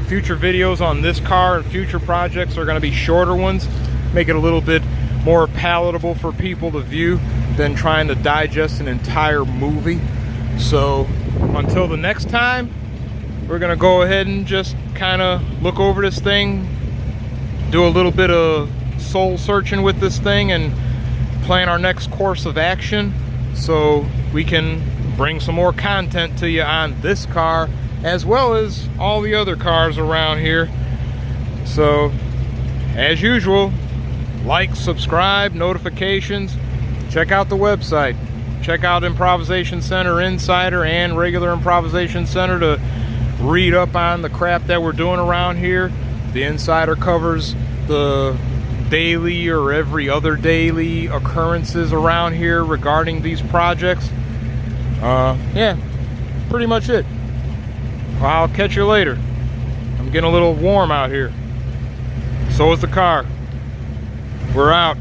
Future videos on this car and future projects are going to be shorter ones, make it a little bit more palatable for people to view than trying to digest an entire movie. So until the next time, we're going to go ahead and just kind of look over this thing, do a little bit of soul searching with this thing, and plan our next course of action so we can bring some more content to you on this car as well as all the other cars around here. So as usual, like, subscribe, notifications, check out the website, check out Improvisation Center Insider and regular Improvisation Center to read up on the crap that we're doing around here. The Insider covers the daily or every other daily occurrences around here regarding these projects. Yeah, pretty much it. I'll catch you later. I'm getting a little warm out here. So is the car. We're out.